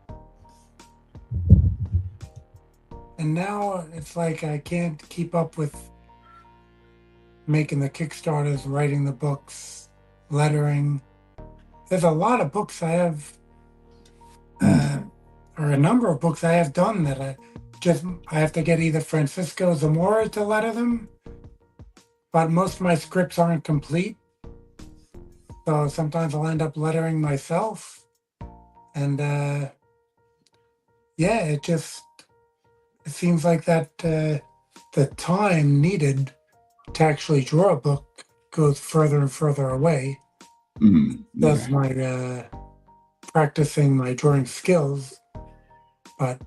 And now it's like I can't keep up with making the Kickstarters, writing the books, lettering. There's a lot of books I have, or a number of books I have done that I have to get either Francisco Zamora to letter them, but most of my scripts aren't complete. So sometimes I'll end up lettering myself. And yeah, it seems like that the time needed to actually draw a book goes further and further away. Does my practicing my drawing skills. But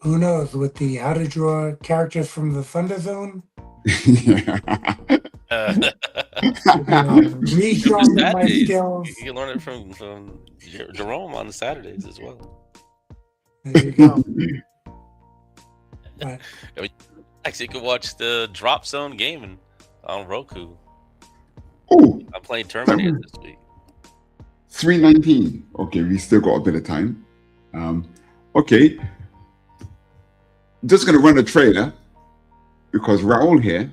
who knows, with the how to draw characters from the Thunder Zone, resharpen my skills. You can learn it from Jerome on the Saturdays as well. There you go. But, Actually, you can watch the Drop Zone gaming on Roku. Oh, I'm playing Terminator this week. 319. Okay, we still got a bit of time. Okay. Just going to run a trailer because Raul here,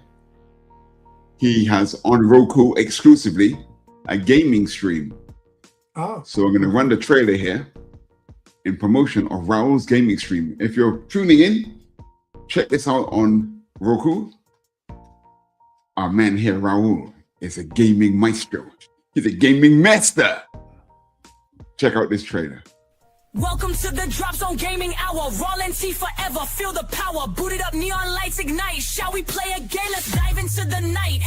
he has on Roku exclusively a gaming stream. oh, So I'm going to run the trailer here in promotion of Raul's gaming stream. If you're tuning in, check this out on Roku. Our man here, Raul, is a gaming maestro. He's a gaming master. Check out this trailer. Welcome to the Drop Zone Gaming Hour. Raw and T forever. Feel the power. Booted up, neon lights ignite. Shall we play again? Let's dive into the night.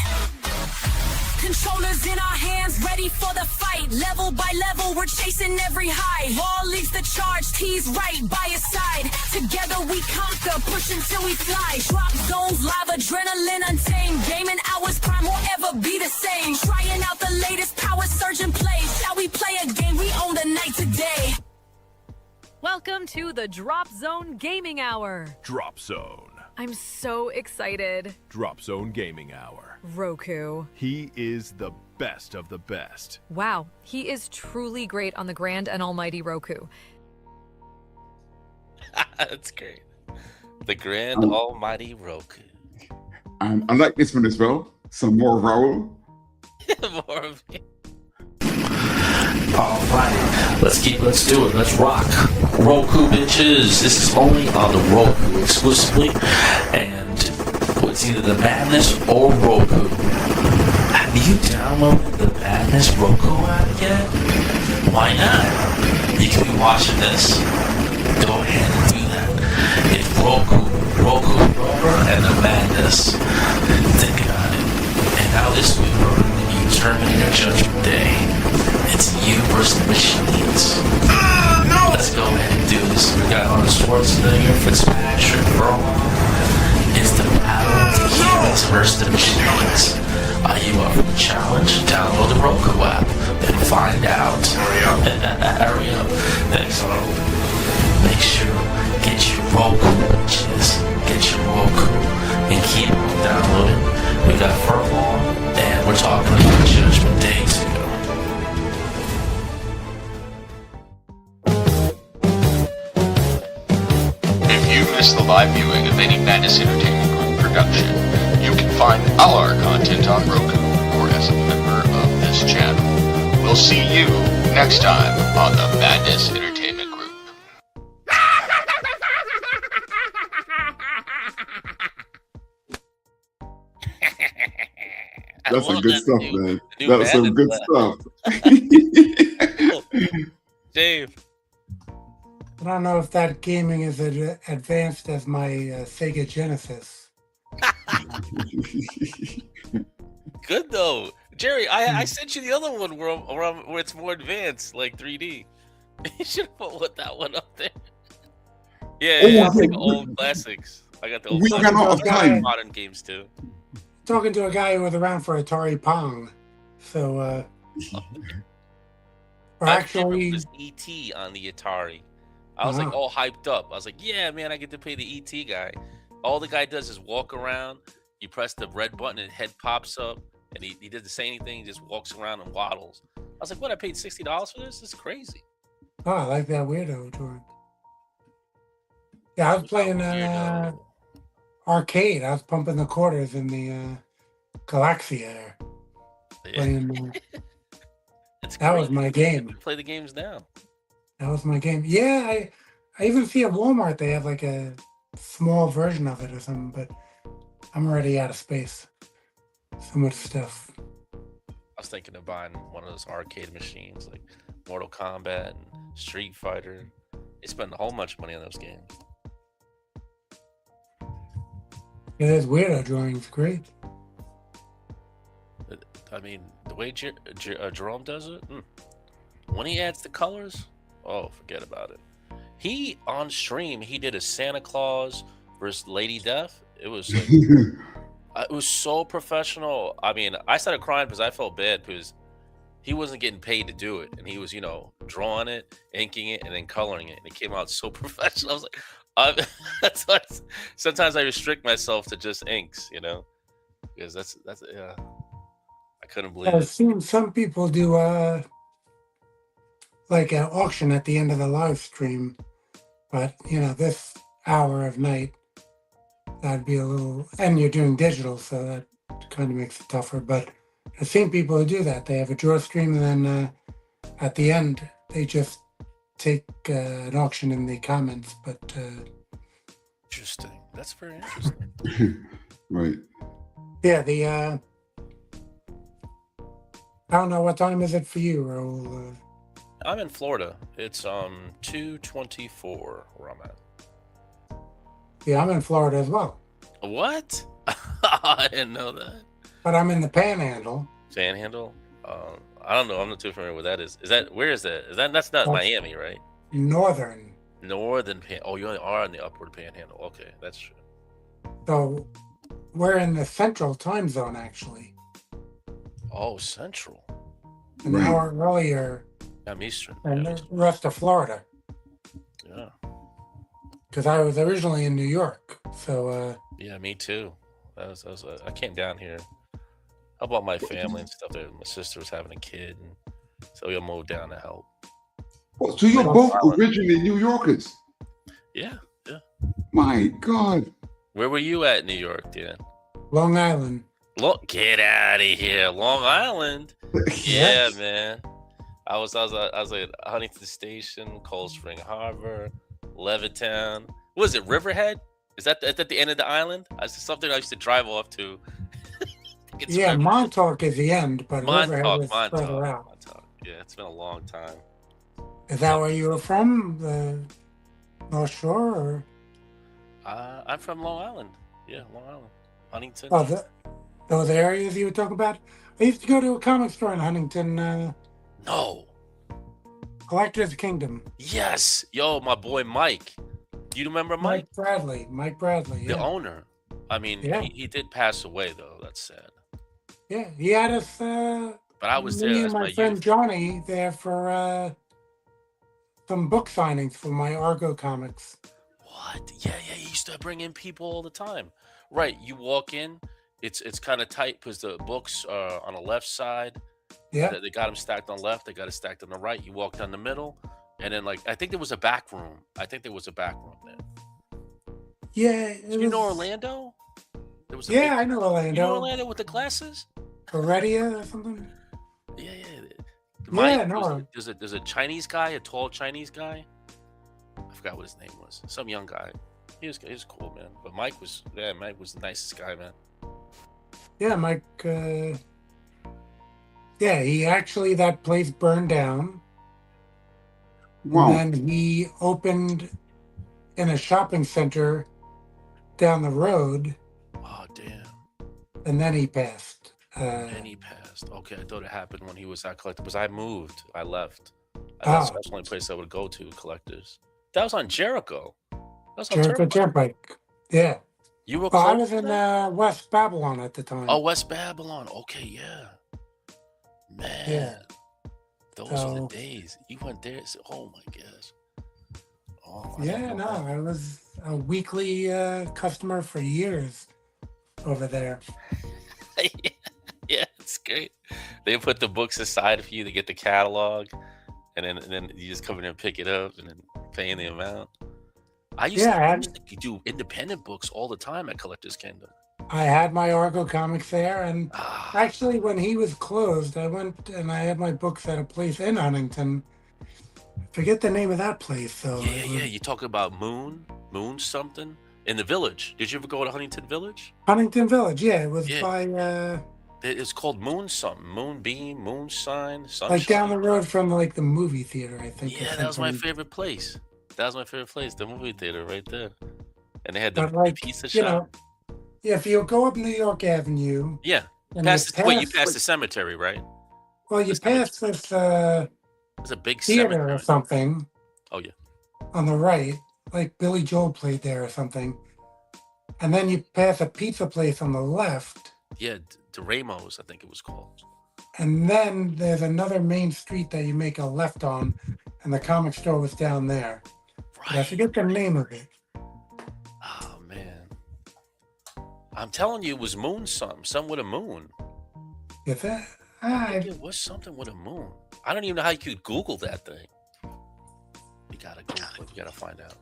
Controllers in our hands, ready for the fight. Level by level, we're chasing every high. Raw leads the charge, T's right by his side. Together we conquer, push until we fly. Drop zones, live adrenaline untamed. Gaming hours, prime won't ever be the same. Trying out the latest power surge and play. Shall we play a game? We own the night today. Welcome to the Drop Zone Gaming Hour. Drop Zone. I'm so excited. Drop Zone Gaming Hour. Roku. He is the best of the best. Wow, he is truly great on the grand and almighty Roku. That's great. The Grand Almighty Roku. And I like this one as well. Some more Raul. More of me. Alright, let's do it, let's rock. Roku bitches, this is only on the Roku exclusively, and it's either the Madness or Roku. Have you downloaded the Madness Roku app yet? Why not? You can be watching this. Go ahead and do that. It's Roku Roku Rover and the madness. Think about it. And now this week we're going to review Terminator Judgment Day. It's you versus the machines. Let's go ahead and do this. We got Arnold Schwarzenegger, Fitzpatrick, Furlong. It's the battle of the humans versus the machines. Are you up for the challenge? Download the Roku app and find out. Hurry up. Thanks, Arnold. Make sure, get your Roku, bitches. Get your Roku and keep on downloading. We got Furlong and we're talking about Judgment Day too. If you missed the live viewing of any Madness Entertainment Group production, you can find all our content on Roku or as a member of this channel. We'll see you next time on the Madness Entertainment Group. That's some good stuff, man. new That's some good Madden stuff. Dave. I don't know if that gaming is as advanced as my Sega Genesis. Good though, Jerry. I sent you the other one where it's more advanced, like 3D. You should have put that one up there. Yeah, it's like old classics. I got the old We ran out of time. modern games too. Talking to a guy who was around for Atari Pong. So, or actually, it was ET on the Atari. I was like all hyped up. I was like, yeah, man, I get to play the ET guy. All the guy does is walk around. You press the red button and head pops up. And he doesn't say anything. He just walks around and waddles. I was like, what? I paid $60 for this? This is crazy. oh, I like that weirdo drawing. Yeah, I was playing arcade. I was pumping the quarters in the Galaxia there. Yeah. Playing, It's that great. was my You game. can play the games now. That was my game. Yeah, I even see at Walmart they have like a small version of it or something, but I'm already out of space. So much stuff. I was thinking of buying one of those arcade machines like Mortal Kombat and Street Fighter. They spend a whole bunch of money on those games. Yeah, there's weirdo drawings. Great. I mean, the way Jerome does it, when he adds the colors, oh, forget about it. He, on stream, he did a Santa Claus versus Lady Death. It was like, it was so professional. I mean, I started crying because I felt bad because he wasn't getting paid to do it. And he was, drawing it, inking it, and then coloring it. And it came out so professional. I was like, that's why sometimes I restrict myself to just inks, because that's yeah. I couldn't believe I've it. seen some people do like an auction at the end of the live stream, but this hour of night, that'd be a little, and you're doing digital, so that kind of makes it tougher. But I've seen people who do that. They have a draw stream, and then at the end, they just take an auction in the comments. But Interesting. That's very interesting. Right. yeah, I don't know, what time is it for you, Raul? I'm in Florida. It's 2:24 where I'm at. Yeah, I'm in Florida as well, What? I didn't know that. but I'm in the Panhandle. Panhandle? I don't know. I'm not too familiar with that is. Where is that? That's not Miami, right? Northern. Northern Oh, you only are in the upward Panhandle. Okay, that's true. So we're in the central time zone, actually. Oh, Central. An Right. hour earlier I'm Eastern. than Yeah. the rest of Florida. Yeah. Because I was originally in New York. So, Yeah, me too. I came down here. How about my family and stuff? There, my sister was having a kid, and so we moved down to help. Oh, so you're both originally New Yorkers? Yeah, yeah. My God. Where were you at in New York, Dan? Long Island. Look, get out of here, Long Island. Yeah, man. I was at Huntington Station, Cold Spring Harbor, Levittown. What is it, Riverhead? Is that at the end of the island? It's something I used to drive off to. Yeah, Montauk is the end, but Riverhead is further Montauk. out. Yeah, it's been a long time. Is that where you were from? The North Shore? Or? I'm from Long Island. Yeah, Long Island, Huntington. Oh, those areas you were talking about? I used to go to a comic store in Huntington, No. Collector's Kingdom. Yes. Yo, my boy Mike. Do you remember Mike? Mike Bradley, The yeah. owner. I mean, Yeah. he did pass away though. That's sad. Yeah, he had us, But I was me there. and That's my my friend youth. Johnny there for some book signings for my Argo comics. What? Yeah. He used to bring in people all the time. Right. You walk in, it's kind of tight because the books are on the left side. Yeah. They got them stacked on the left. They got it stacked on the right. You walk down the middle, and then I think there was a back room. There. Yeah. You know Orlando? There was Yeah, I know You know Orlando. Orlando with the glasses? Heredia or something? Yeah. Yeah, no. There's a Chinese guy, a tall Chinese guy. I forgot what his name was. Some young guy. He was cool, man. But Mike was the nicest guy, man. Yeah, Mike. Yeah, he actually, that place burned down. Wow. And then he opened in a shopping center down the road. Oh, damn. And then he passed. And he passed. Okay, I thought it happened when he was at Collector because I moved. I left. That's the only place I would go to, Collectors. That was on Jericho. That was on Jericho Turnpike. Yeah. You were Well, I close was to that? in West Babylon at the time. Oh, West Babylon. Okay, yeah. Man. Yeah. Those are the days. You went there. Oh, my gosh. Oh, Yeah, no, I was a weekly customer for years over there. Yeah, it's great. They put the books aside for you to get the catalog, and then you just come in and pick it up and then paying the amount. I used to do independent books all the time at Collector's Kingdom. I had my Argo comics there, and actually, when he was closed, I went and I had my books at a place in Huntington. Forget the name of that place. So Yeah. You talk about Moon something in the Village. Did you ever go to Huntington Village? Huntington Village, yeah, it was by It's called Moon something, Moonbeam, Moonshine, Sunshine. like down the road from like the movie theater, I think. Yeah, that was my favorite place. The movie theater right there. And they had the pizza shop. Yeah, if you go up New York Avenue. Yeah. And you pass the cemetery, right? Well, you pass this There's a big theater cemetery or something. Oh yeah. On the right, like Billy Joel played there or something. And then you pass a pizza place on the left. Yeah, De Ramos, I think it was called. And then there's another main street that you make a left on, and the comic store was down there. But I forget the name of it. Oh man. I'm telling you, it was Moon something with a moon. Is that? I think it was something with a moon. I don't even know how you could Google that thing. You gotta Google it. You gotta find out.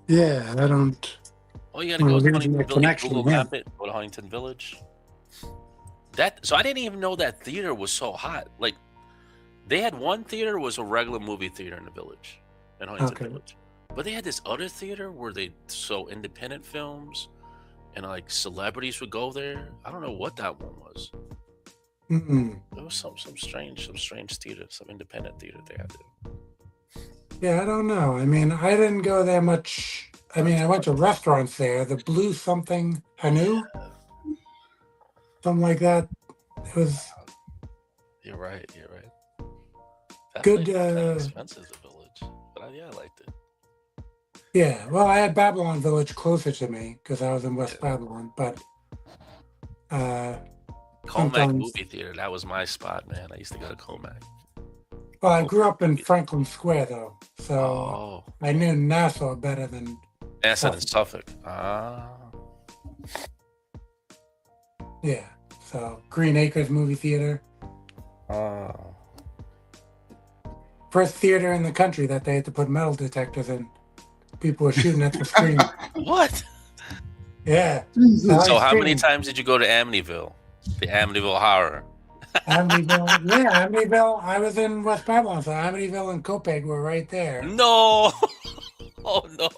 Yeah, I don't. Oh, you gotta go to Huntington Village. Connection, Google yeah. map it. Go to Huntington Village. So I didn't even know that theater was so hot. Like, they had one theater was a regular movie theater in the village, in Huntington Village. But they had this other theater where they show independent films, and like celebrities would go there. I don't know what that one was. It was some strange theater, some independent theater they had there. Yeah, I don't know. I mean, I didn't go there much. I mean, I went to restaurants there. The Blue something, Hanu? Something like that. It was. You're right. Good. Expensive, the Village, but I liked it. Yeah, well, I had Babylon Village closer to me because I was in West Babylon, but. Comac movie theater, that was my spot, man. I used to go to Comac. Well, I grew up in Franklin Square, though, so I knew Nassau better than. Nassau and Suffolk. Yeah, so Green Acres movie theater. First theater in the country that they had to put metal detectors in. People were shooting at the screen. What? Yeah. So how many times did you go to Amityville? The Amityville Horror. Amityville. I was in West Babylon, so Amityville and Copiague were right there. No. Oh no.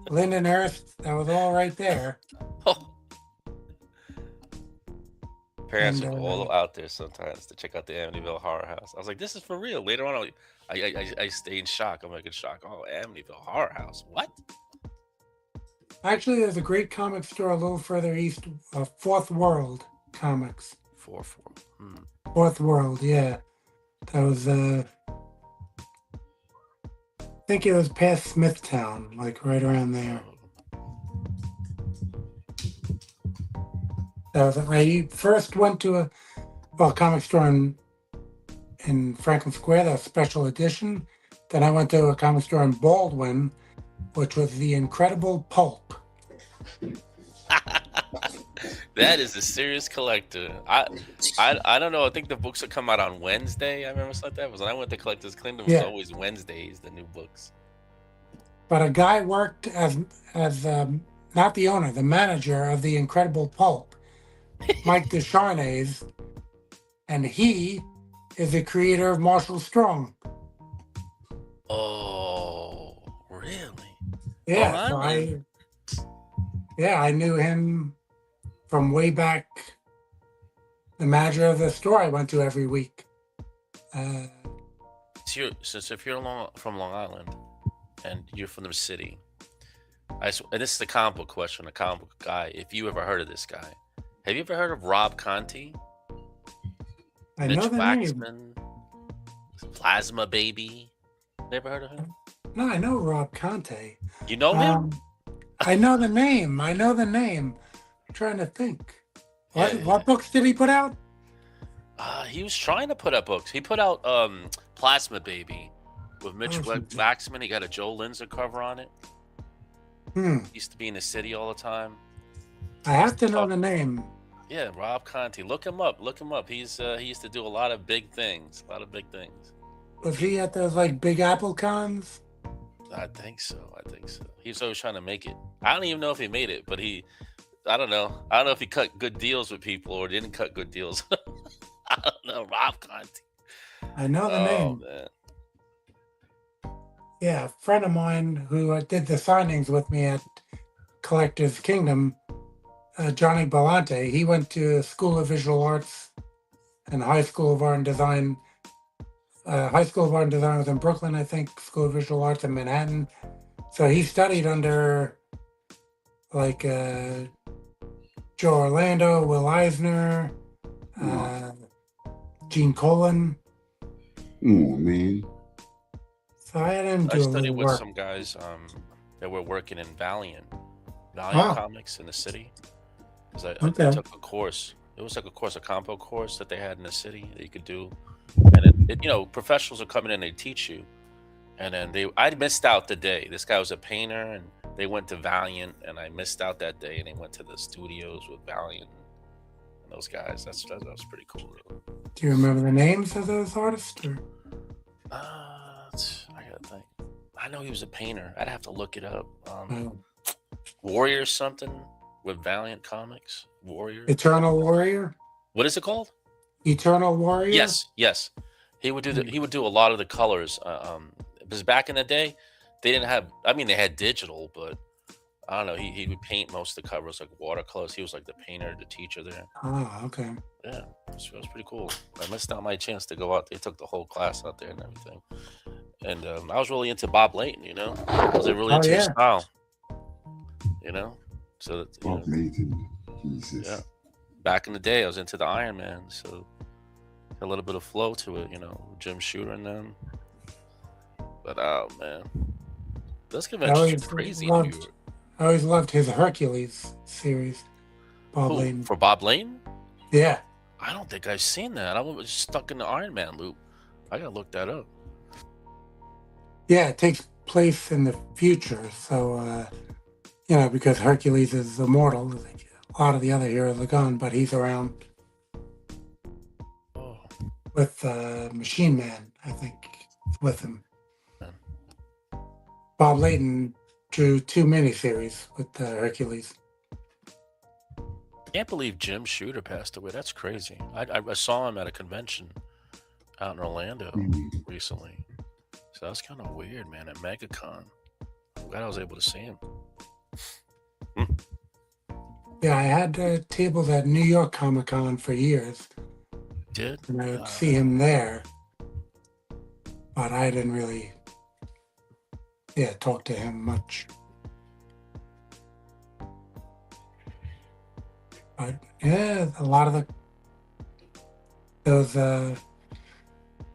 Lindenhurst, that was all right there. Parents would all out there sometimes to check out the Amityville Horror House. I was like, this is for real. Later on, I stayed in shock. I'm like in shock. Oh, Amityville Horror House. What? Actually, there's a great comic store a little further east, Fourth World Comics. 4-4. Fourth World, yeah. That was, I think it was past Smithtown, like right around there. That was, I first went to a comic store in Franklin Square, that was special edition. Then I went to a comic store in Baldwin, which was the Incredible Pulp. That is a serious collector. I don't know. I think the books would come out on Wednesday. I remember something like that. When I went to Collectors Kingdom, it was always Wednesdays, the new books. But a guy worked as not the owner, the manager of the Incredible Pulp, Mike Descharnes, and he is the creator of Marshall Strong. Oh, really? Yeah, so I knew him from way back. The manager of the store I went to every week. Since if you're from Long Island and you're from the city, and this is a comic book question, a comic book guy. If you ever heard of this guy, have you ever heard of Rob Conti? I Mitch know the Waxman, Plasma Baby. Never heard of him? No, I know Rob Conte. You know him? I know the name. I'm trying to think. What books did he put out? He was trying to put out books. He put out Plasma Baby with Mitch Waxman. He got a Joe Linzer cover on it. He used to be in the city all the time. I have to know the name. Yeah, Rob Conti. Look him up. He used to do a lot of big things. Was he at those like Big Apple cons? I think so. He was always trying to make it. I don't even know if he made it, but I don't know. I don't know if he cut good deals with people or didn't cut good deals. I don't know. Rob Conti. I know the name. Man. Yeah, a friend of mine who did the signings with me at Collectors Kingdom, Johnny Belante, he went to School of Visual Arts and High School of Art and Design. High School of Art and Design was in Brooklyn, I think. School of Visual Arts in Manhattan. So he studied under like Joe Orlando, Will Eisner, Gene Colan. Oh man! So I had him do I studied with work. some guys that were working in Valiant Comics in the city. I took a course. It was like a compo course that they had in the city that you could do, and professionals are coming in and they teach you. And then I missed out the day. This guy was a painter, and they went to Valiant, and I missed out that day. And they went to the studios with Valiant and those guys. That was pretty cool. Really. Do you remember the names of those artists? Or? I gotta think. I know he was a painter. I'd have to look it up. Warrior something with Valiant Comics. Warrior. Eternal Warrior. What is it called? Eternal Warrior. Yes. He would do He would do a lot of the colors. Because back in the day, they didn't have. I mean, they had digital, but I don't know. He would paint most of the covers like watercolors. He was like the painter, the teacher there. Oh, okay. Yeah, it was pretty cool. I missed out my chance to go out. They took the whole class out there and everything. And I was really into Bob Layton. I was really into his style. So Bob Layton, Jesus. Yeah. Back in the day, I was into the Iron Man, so a little bit of flow to it. Jim Shooter and them. But oh man, those conventions are crazy in New York. I always loved his Hercules series. Bob Layton. For Bob Layton? Yeah. I don't think I've seen that. I was stuck in the Iron Man loop. I gotta look that up. Yeah, it takes place in the future. So, because Hercules is immortal, a lot of the other heroes are gone, but he's around with Machine Man, I think, with him. Bob Layton drew 2 miniseries with Hercules. Can't believe Jim Shooter passed away. That's crazy. I saw him at a convention out in Orlando recently. So that's kind of weird, man. At MegaCon. I'm glad I was able to see him. Yeah, I had tables at New York Comic Con for years. Did? And I would see him there. But I didn't really talk to him much. But yeah, a lot of those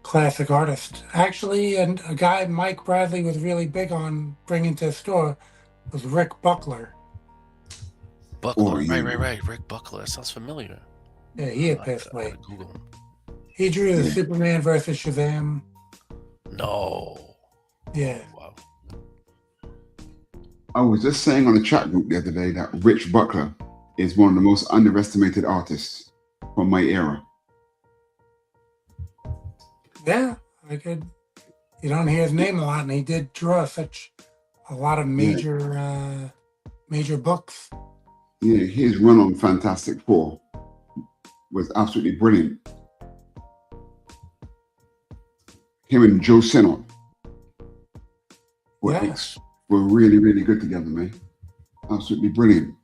classic artists. Actually, and a guy Mike Bradley was really big on bringing to the store was Rick Buckler. Buckler, Oh, yeah. right. Rick Buckler. That sounds familiar. Yeah, he had I passed gotta away. Google him. He drew the Yeah. Superman versus Shazam. No. Yeah. Wow. I was just saying on the chat group the other day that Rich Buckler is one of the most underestimated artists from my era. Yeah, I could. You don't hear his name a lot, and he did draw such a lot of major books. Yeah, his run on Fantastic Four was absolutely brilliant. Him and Joe Sinnott were, Yeah. were really, really good together, man. Absolutely brilliant.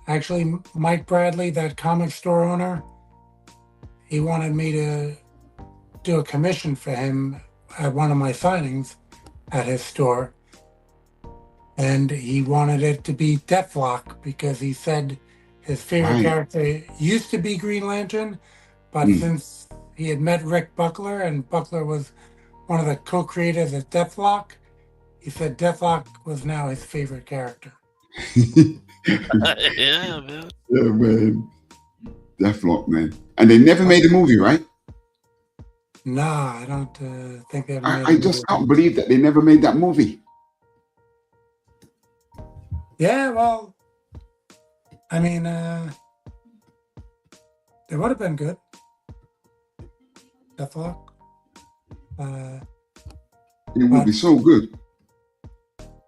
Actually, Mike Bradley, that comic store owner, he wanted me to do a commission for him at one of my signings at his store. And he wanted it to be Deathlock because he said his favorite Right. character used to be Green Lantern, but since he had met Rick Buckler and Buckler was one of the co-creators of Deathlock, he said Deathlock was now his favorite character. Yeah, man. Yeah, man. Deathlock, man. And they never made a movie, right? Nah, I don't think they ever made I a just movie. can't believe that they never made that movie. Yeah, well, I mean, it would have been good. Deathlock. It would be so good.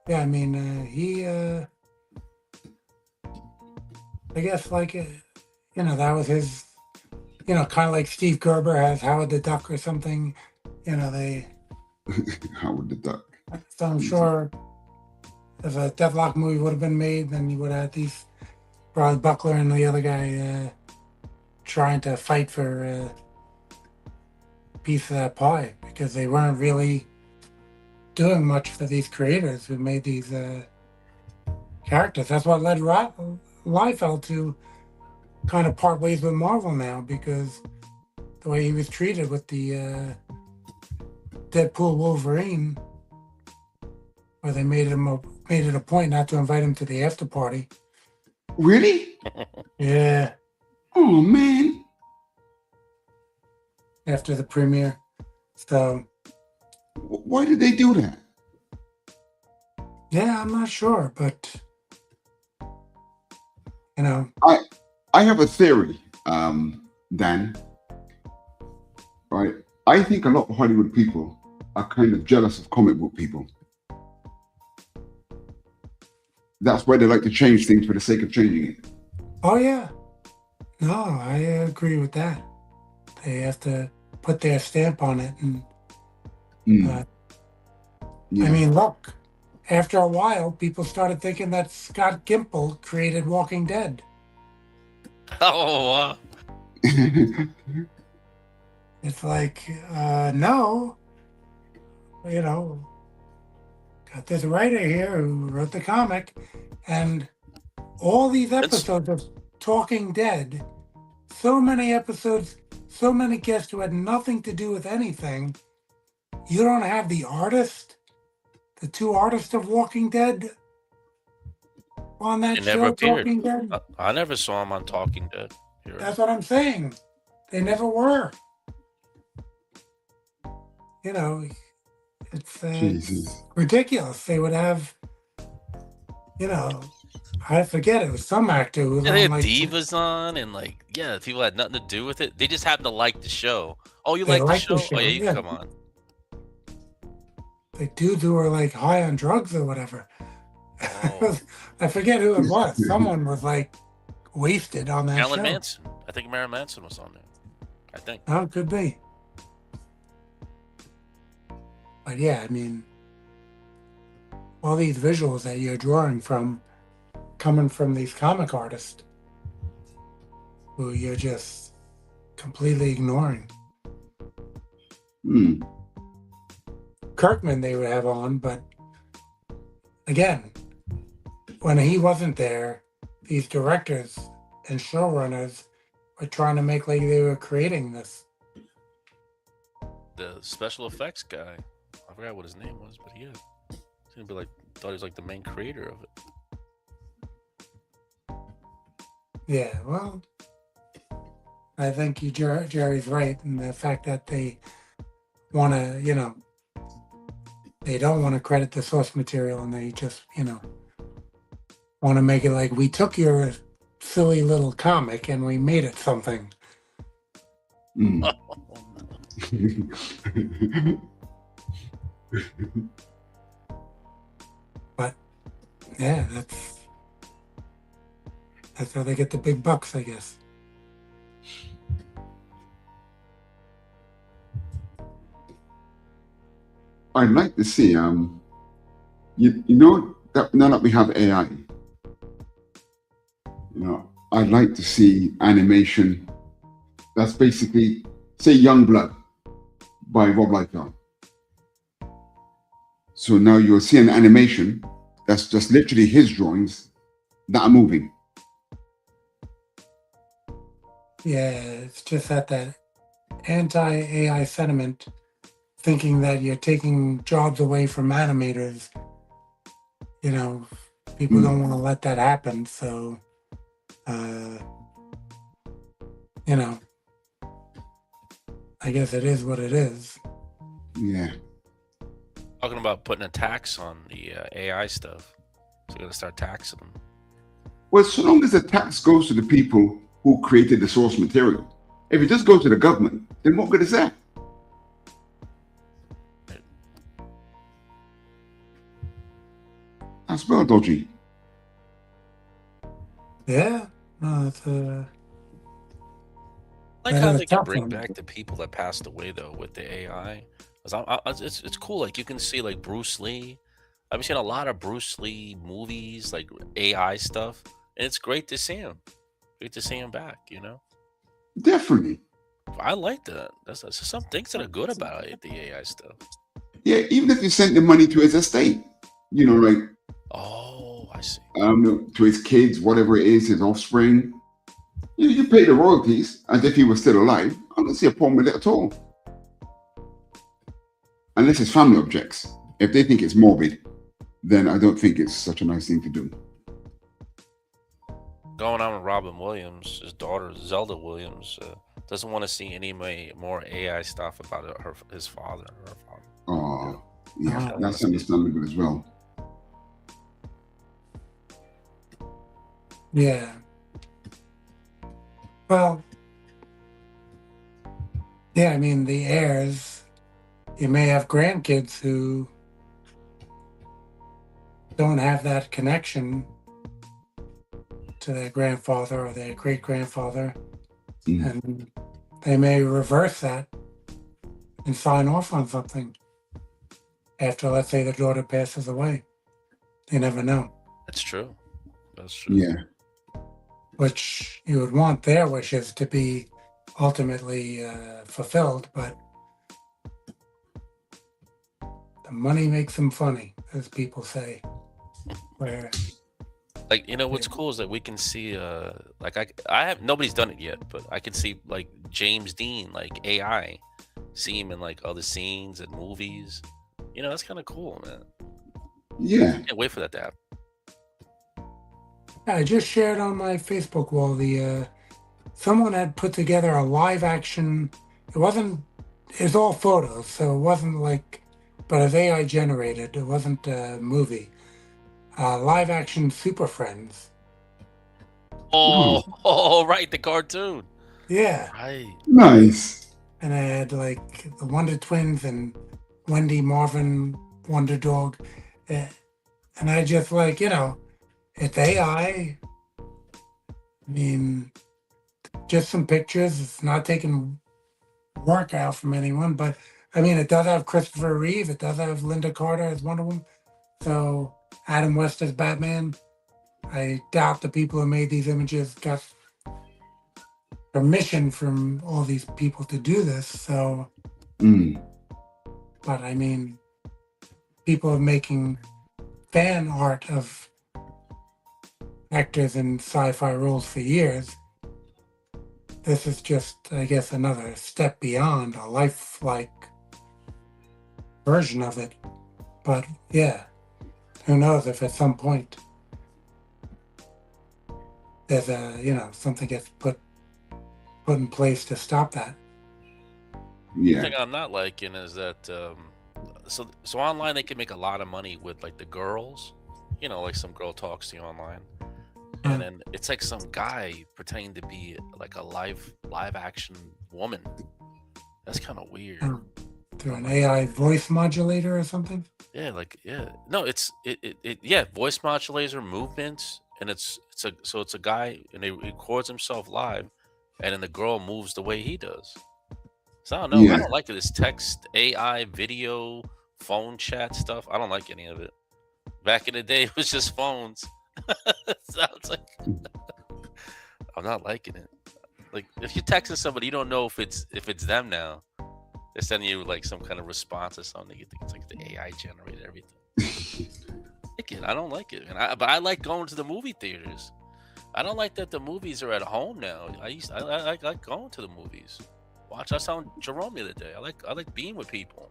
Yeah, I mean, he, I guess, like, that was his, kind of like Steve Gerber has Howard the Duck or something. They, Howard the Duck. so I'm sure if a Deathlock movie would have been made, then you would have had these Brad Buckler and the other guy trying to fight for a piece of that pie because they weren't really doing much for these creators who made these characters. That's what led Liefeld to kind of part ways with Marvel now because the way he was treated with the Deadpool Wolverine, where they made it a point not to invite him to the after party. Really? Yeah, Oh, man. after the premiere. So Why did they do that? yeah, I'm not sure, but I have a theory, Dan. Right? I think a lot of Hollywood people are kind of jealous of comic book people. That's why they like to change things for the sake of changing it. oh yeah, no, I agree with that. They have to put their stamp on it, and Yeah. I mean, look, after a while, people started thinking that Scott Gimple created Walking Dead. Oh, wow. It's like, no, got this writer here who wrote the comic, and all these episodes of Talking Dead, so many episodes, so many guests who had nothing to do with anything. You don't have the artist, the two artists of Walking Dead on that They show, never appeared. Talking Dead. I never saw him on Talking Dead. You're That's what I'm saying. They never were. It's Jesus. ridiculous. They would have, I forget, it was some actor who was Yeah, they had on, like, divas on, and people had nothing to do with it. They just happened to like the show. Oh, you They like the liked the show? Oh, show, yeah, you yeah. can come on. like dudes who were like high on drugs or whatever. Oh. I forget who it was. Someone was like wasted on that Marilyn show. Manson. I think Marilyn Manson was on there. I think. Oh, it could be. But yeah, I mean, all these visuals that you're drawing from, coming from these comic artists, who you're just completely ignoring. Hmm. Kirkman they would have on, but again, when he wasn't there, these directors and showrunners were trying to make like they were creating this. The special effects guy, I forgot what his name was, but he had, seemed to be like, thought he was like the main creator of it. Yeah, well, I think Jerry's right in the fact that they want to, they don't want to credit the source material, and they just, want to make it like, we took your silly little comic and we made it something. Mm. But yeah, that's how they get the big bucks, I guess. I'd like to see, you know, that now that we have AI, I'd like to see animation that's basically, say, Young Blood by Rob Liefeld. So now you'll see an animation that's just literally his drawings that are moving. Yeah, it's just that anti-AI sentiment, thinking that you're taking jobs away from animators. People don't want to let that happen. So, I guess it is what it is. Yeah. Talking about putting a tax on the AI stuff. So you're going to start taxing them. Well, so long as the tax goes to the people who created the source material. If it just goes to the government, then what good is that? That's well dodgy. Yeah. No, it's I like how they can bring back the people that passed away though with the AI. It's cool. Like you can see like Bruce Lee. I've seen a lot of Bruce Lee movies, like AI stuff, and it's great to see him. Great to see him back. Definitely. I like that. That's some things that are good about it, the AI stuff. Yeah, even if you sent the money to his estate, like. Oh, I see. To his kids, whatever it is, his offspring. You pay the royalties as if he was still alive. I don't see a problem with it at all. Unless his family objects. If they think it's morbid, then I don't think it's such a nice thing to do. Going on with Robin Williams, his daughter Zelda Williams doesn't want to see any more AI stuff about his father or her father. Oh, yeah, that's understandable as well. Yeah. Well, yeah, I mean, the heirs, you may have grandkids who don't have that connection to their grandfather or their great-grandfather, and they may reverse that and sign off on something after, let's say, the daughter passes away. You never know. That's true. That's true. Yeah. Which you would want their wishes to be ultimately fulfilled, but the money makes them funny, as people say. Where, what's cool is that we can see, nobody's done it yet, but I can see like James Dean, like AI, see him in like other scenes and movies. That's kind of cool, man. Yeah. I can't wait for that to happen. I just shared on my Facebook wall someone had put together a live action. It's all photos, so it wasn't but it's AI generated. It wasn't a movie. Live action Super Friends. Oh, right, the cartoon. Yeah. Right. Nice. And I had the Wonder Twins and Wendy, Marvin, Wonder Dog. And I just it's AI. I mean, just some pictures. It's not taking work out from anyone, but I mean, it does have Christopher Reeve. It does have Linda Carter as Wonder Woman. So Adam West as Batman. I doubt the people who made these images got permission from all these people to do this. So, but I mean, people are making fan art of actors in sci-fi roles for years. This is just, I guess, another step beyond a lifelike version of it. But yeah, who knows if at some point there's something gets put in place to stop that. The Yeah. thing I'm not liking is that so online they can make a lot of money with like the girls, like some girl talks to you online, and then it's like some guy pretending to be like a live action woman. That's kind of weird. Through an AI voice modulator or something. Yeah, no, it's voice modulator movements, and it's a guy and he records himself live, and then the girl moves the way he does. So I don't know. Yeah. I don't like this text, AI, video, phone chat stuff. I don't like any of it. Back in the day, it was just phones. Sounds like I'm not liking it. Like if you're texting somebody, you don't know if it's them now. They're sending you like some kind of response or something. You think it's like the AI generated everything. Again, I don't like it, but I like going to the movie theaters. I don't like that the movies are at home now. I like going to the movies. I saw Jerome the other day. I like being with people.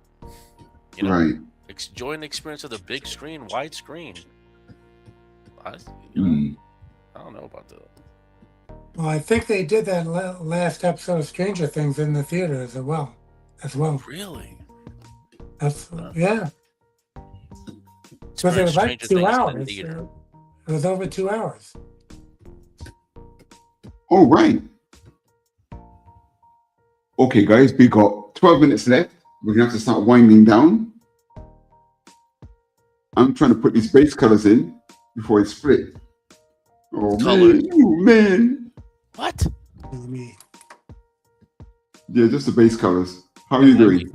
Right. Enjoying the experience of the big screen, wide screen. I don't know about that. Well, I think they did that last episode of Stranger Things in the theater as well. Really? That's yeah. Because it was like 2 hours. It was over 2 hours. Oh, right. Okay, guys, we got 12 minutes left. We're going to have to start winding down. I'm trying to put these base colors in before it split. Oh, Color. man. What? Yeah, just the base colors. How are you doing?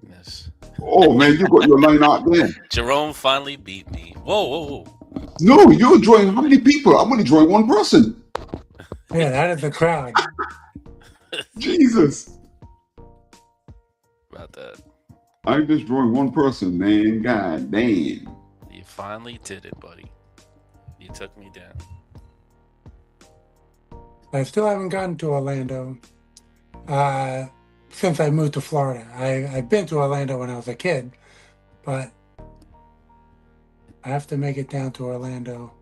Oh, man, you got your line out there. Jerome finally beat me. Whoa. No, you're drawing how many people? I'm only drawing one person. Yeah, that is the crowd. Jesus. About that. I'm just drawing one person, man. God damn. You finally did it, buddy. You took me down. I still haven't gotten to Orlando since I moved to Florida. I've been to Orlando when I was a kid, but I have to make it down to Orlando.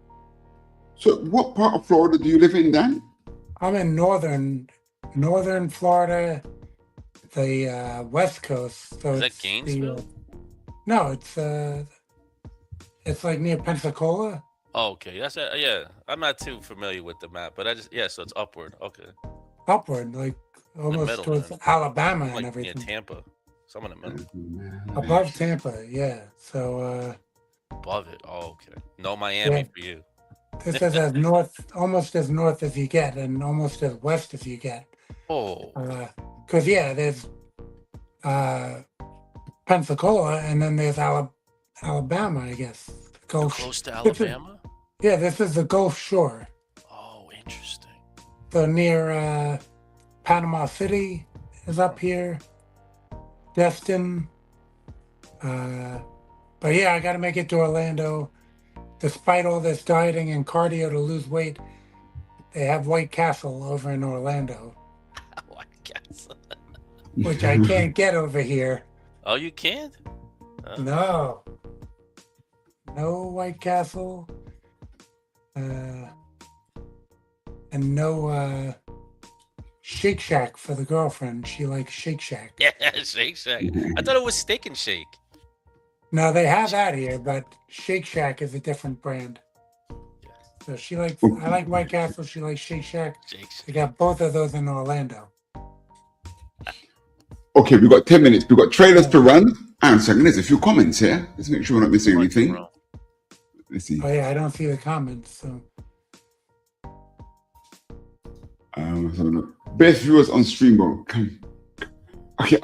So what part of Florida do you live in, Dan? I'm in northern Florida, the West Coast. So Is that it's Gainesville? No, it's like near Pensacola. Oh, okay. That's yeah. I'm not too familiar with the map, but so it's upward. Okay. Upward, like almost middle, towards man. Alabama Like and near everything. Tampa. Some in the middle. Above Tampa, yeah. So Above it. Oh, okay. No Miami Yeah. for you. this is as north, almost as north as you get, and almost as west as you get. Oh. Because there's Pensacola, and then there's Alabama, I guess. Close to Alabama? Yeah, this is the Gulf Shore. Oh, interesting. So near Panama City is up here. Destin. But yeah, I got to make it to Orlando. Despite all this dieting and cardio to lose weight, they have White Castle over in Orlando, White Castle. which I can't get over here. Oh, you can't? No White Castle, and no Shake Shack for the girlfriend. She likes Shake Shack. Yeah, Shake Shack. I thought it was Steak and Shake. No, they have that here, but Shake Shack is a different brand. So she likes. I like White Castle. She likes Shake Shack. They got both of those in Orlando. Okay, we've got 10 minutes. We've got trailers to run. And second, there's a few comments here. Let's make sure we're not missing anything. Let's see. Oh yeah, I don't see the comments. So Let's have a look. Best viewers on Streambo. Okay.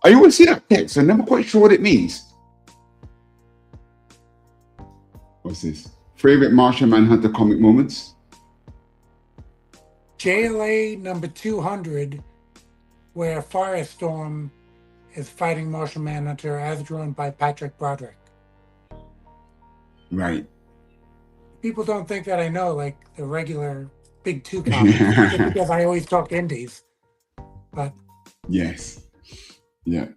I always see that text. I'm never quite sure what it means. What's this? Favorite Martian Manhunter comic moments? JLA number 200, where Firestorm is fighting Martian Manhunter as drawn by Patrick Broderick. Right. people don't think that I know like the regular big two comics just because I always talk indies. But Yes. Yeah.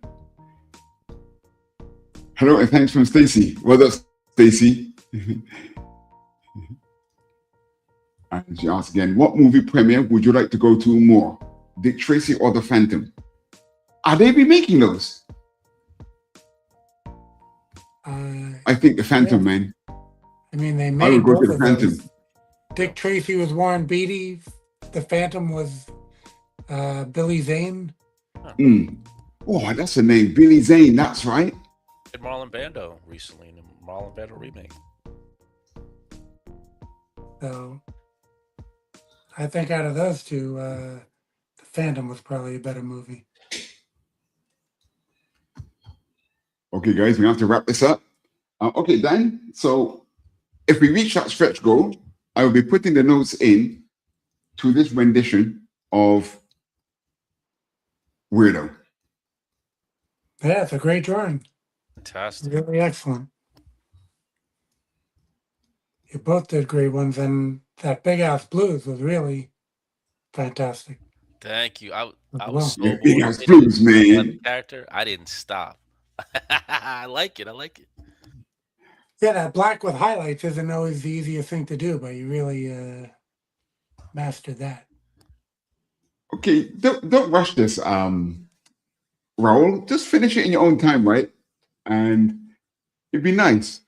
Hello and thanks from Stacy. Well, that's Stacy. And she asks again, what movie premiere would you like to go to more? Dick Tracy or The Phantom? Are they remaking those? I think The Phantom, man. I mean, they I made would go both to The of Phantom. those. Dick Tracy was Warren Beatty. The Phantom was Billy Zane. Oh, that's the name. Billy Zane, that's right. Did Marlon Brando recently in the Marlon Brando remake. So I think out of those two, The Phantom was probably a better movie. Okay, guys, we have to wrap this up. Okay, Dan, so if we reach that stretch goal, I will be putting the notes in to this rendition of Weirdo. Yeah, it's a great drawing. Fantastic. Really excellent. You both did great ones, and that Big Ass Blues was really fantastic. Thank you. I Well, was so Yeah, bored Big of Ass it. Blues, I love man. the character. I didn't stop. I like it. I like it. Yeah, that black with highlights isn't always the easiest thing to do, but you really mastered that. Okay, don't rush this, Raul. Just finish it in your own time, right? And it'd be nice.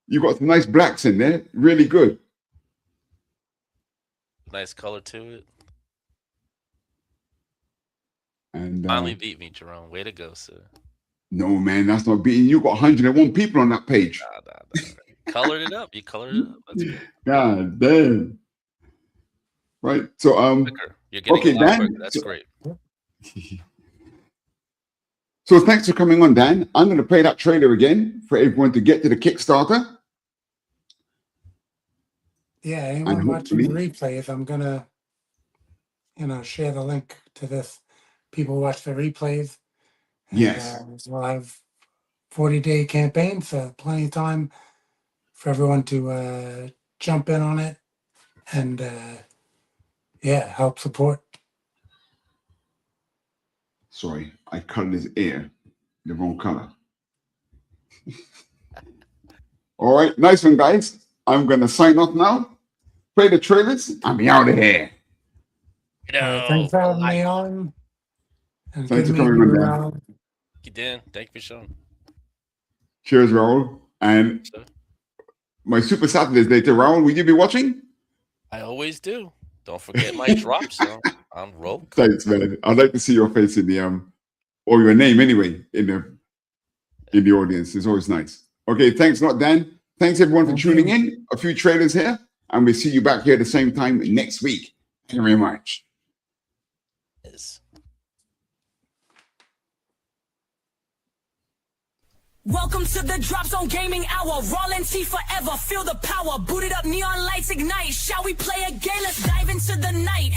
You got some nice blacks in there, really good. Nice color to it. And Finally beat me, Jerome. Way to go, sir. no, man, that's not beating. You got 101 people on that page. Nah. Colored it up. You colored it up. That's good. God damn. Right. So Quicker. You're getting okay, a lot Dan. quicker. That's great. So thanks for coming on, Dan. I'm going to play that trailer again for everyone to get to the Kickstarter. Yeah, anyone And watching the hopefully- replays, I'm gonna, share the link to this. People watch the replays. And, Yes. we'll have 40-day campaign, so plenty of time for everyone to jump in on it and help support. Sorry, I colored his ear the wrong color. All right, nice one, guys. I'm going to sign off now. Play the trailers. I'm out of here. Thanks for having me on. And Thanks good for coming meeting on, you, Dan. Raul. You did. Thank you for showing. Cheers, Raul. And Sir. my Super Saturdays later, Raul, will you be watching? I always do. Don't forget my drop zone on Roku. Thanks, man. I'd like to see your face in the or your name anyway in the audience. It's always nice. Okay, thanks a lot, Dan. Thanks everyone for tuning in. A few trailers here, and we'll see you back here at the same time next week. Thank you very much. Yes. Welcome to the Drop Zone Gaming Hour. Rollin' T forever, feel the power. Booted up, neon lights ignite. Shall we play a game? Let's dive into the night.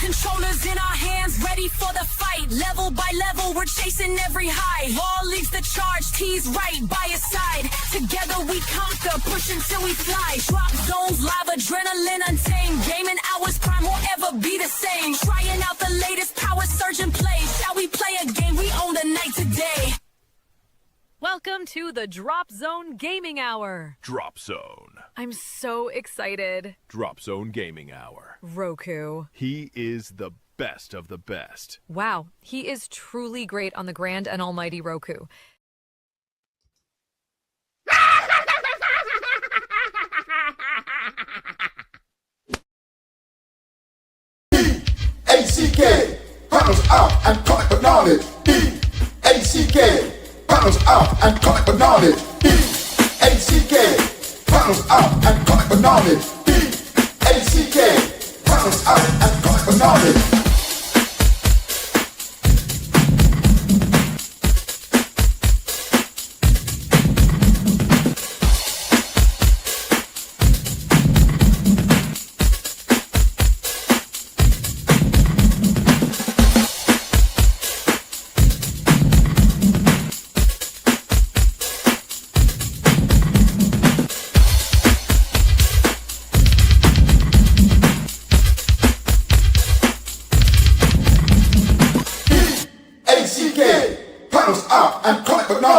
Controllers in our hands, ready for the fight. Level by level, we're chasing every high. Wall leads the charge, T's right by your side. Together we conquer, push until we fly. Drop zones, live adrenaline untamed. Gaming hours, crime won't ever be the same. Trying out the latest power surge and play. Shall we play a game? We own the night today. Welcome to the Drop Zone Gaming Hour. Drop Zone. I'm so excited. Drop Zone Gaming Hour. Roku. He is the best of the best. Wow, he is truly great on the grand and almighty Roku. ACK, panels out and comic book knowledge. ACK, panels out and comic book knowledge. ACK, panels out and comic book knowledge. ACK, panels out and comic book knowledge.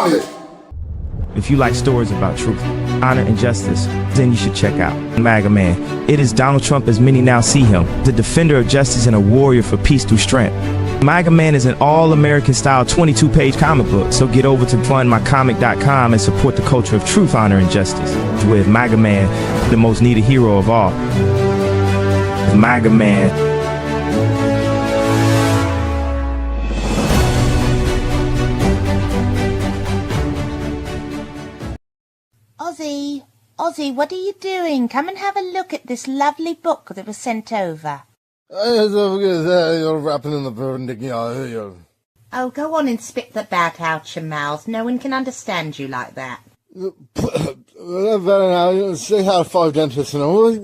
knowledge. If you like stories about truth, honor, and justice, then you should check out MAGA Man. It is Donald Trump as many now see him, the defender of justice and a warrior for peace through strength. MAGA Man is an all-American style 22-page comic book, so get over to fundmycomic.com and support the culture of truth, honor, and justice. With MAGA Man, the most needed hero of all. MAGA Man. Ozzy, what are you doing? Come and have a look at this lovely book that was sent over. You're rapping in the burning. Oh, go on and spit that back out your mouth. No one can understand you like that. Say how to five dentists and all.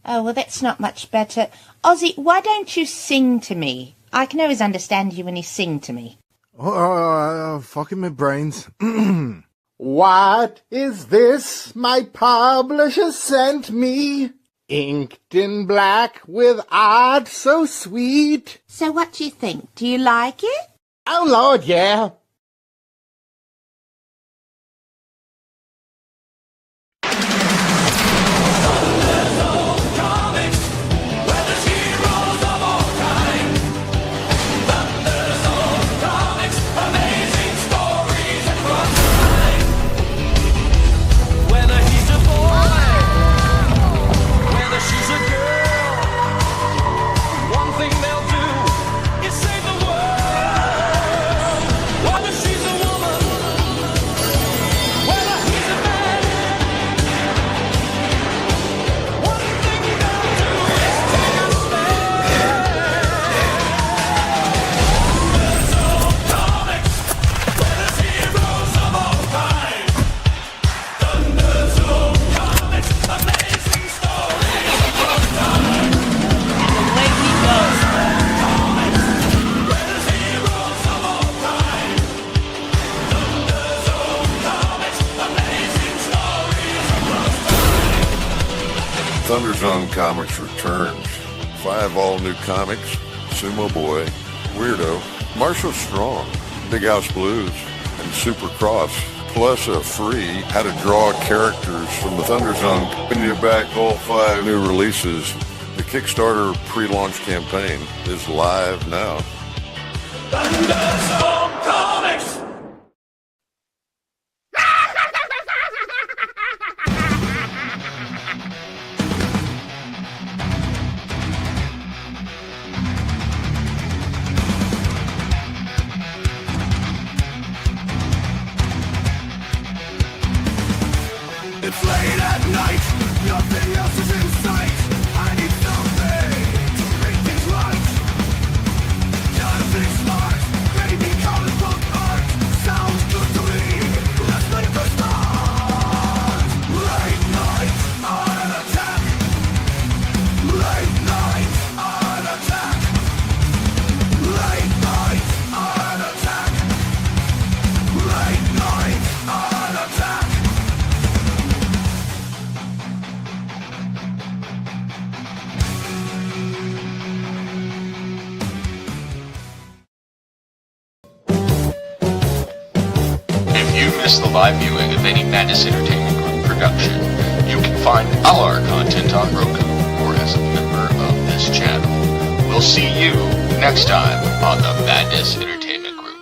Oh, well, that's not much better. Ozzy, why don't you sing to me? I can always understand you when you sing to me. Fucking my brains. What is this my publisher sent me? Inked in black with art so sweet. So what do you think? Do you like it? Oh, Lord, yeah. Thunderzone Comics returns. 5 all-new comics, Sumo Boy, Weirdo, Marshall Strong, Big House Blues, and Super Cross, plus a free how to draw characters from the Thunderzone. When you back all 5 new releases, the Kickstarter pre-launch campaign is live now. Thunderzone Comics! It's late at night, nothing else is in sight. I need something to make things right. Nothing smart, maybe comic book art. Sounds good to me, let's make a start. Late night, on attack. Late night, on attack. Late night, on attack. Late night, on attack. If you missed the live viewing of any Madness Entertainment Group production, you can find all our content on Roku or as a member of this channel. We'll see you next time on the Madness Entertainment Group.